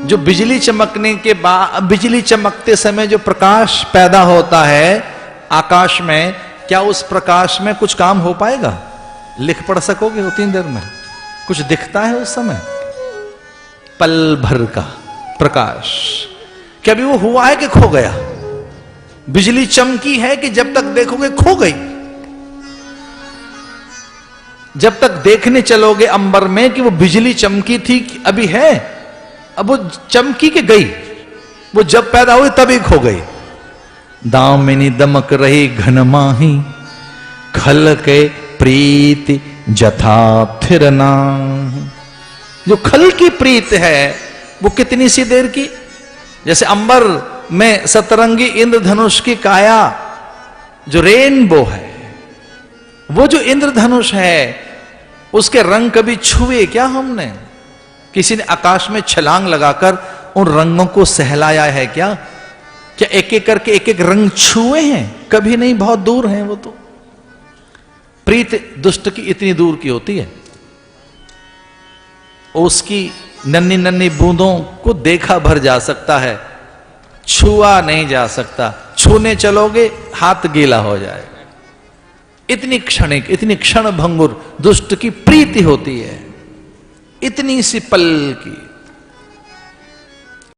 जो बिजली चमकने के बाद, बिजली चमकते समय जो प्रकाश पैदा होता है आकाश में, क्या उस प्रकाश में कुछ काम हो पाएगा? लिख पढ़ सकोगे उतनी देर में? कुछ दिखता है उस समय? पल भर का प्रकाश। क्या अभी वो हुआ है कि खो गया? बिजली चमकी है कि जब तक देखोगे खो गई? जब तक देखने चलोगे अंबर में कि वो बिजली चमकी थी कि अभी है, अब वो चमकी के गई, वो जब पैदा हुई तभी खो गई। दामिनी दमक रही घन माही, खल के प्रीति जथा फिर नाही। जो खल की प्रीत है वो कितनी सी देर की? जैसे अंबर में सतरंगी इंद्रधनुष की काया, जो रेनबो है, वो जो इंद्रधनुष है उसके रंग कभी छुए क्या हमने? किसी ने आकाश में छलांग लगाकर उन रंगों को सहलाया है क्या? क्या एक एक करके एक एक रंग छुए हैं? कभी नहीं, बहुत दूर हैं वो तो। प्रीत दुष्ट की इतनी दूर की होती है, उसकी नन्ही नन्ही बूंदों को देखा भर जा सकता है, छुआ नहीं जा सकता। छूने चलोगे हाथ गीला हो जाएगा। इतनी क्षणिक, इतनी क्षण भंगुर दुष्ट की प्रीति होती है, इतनी सी पल की।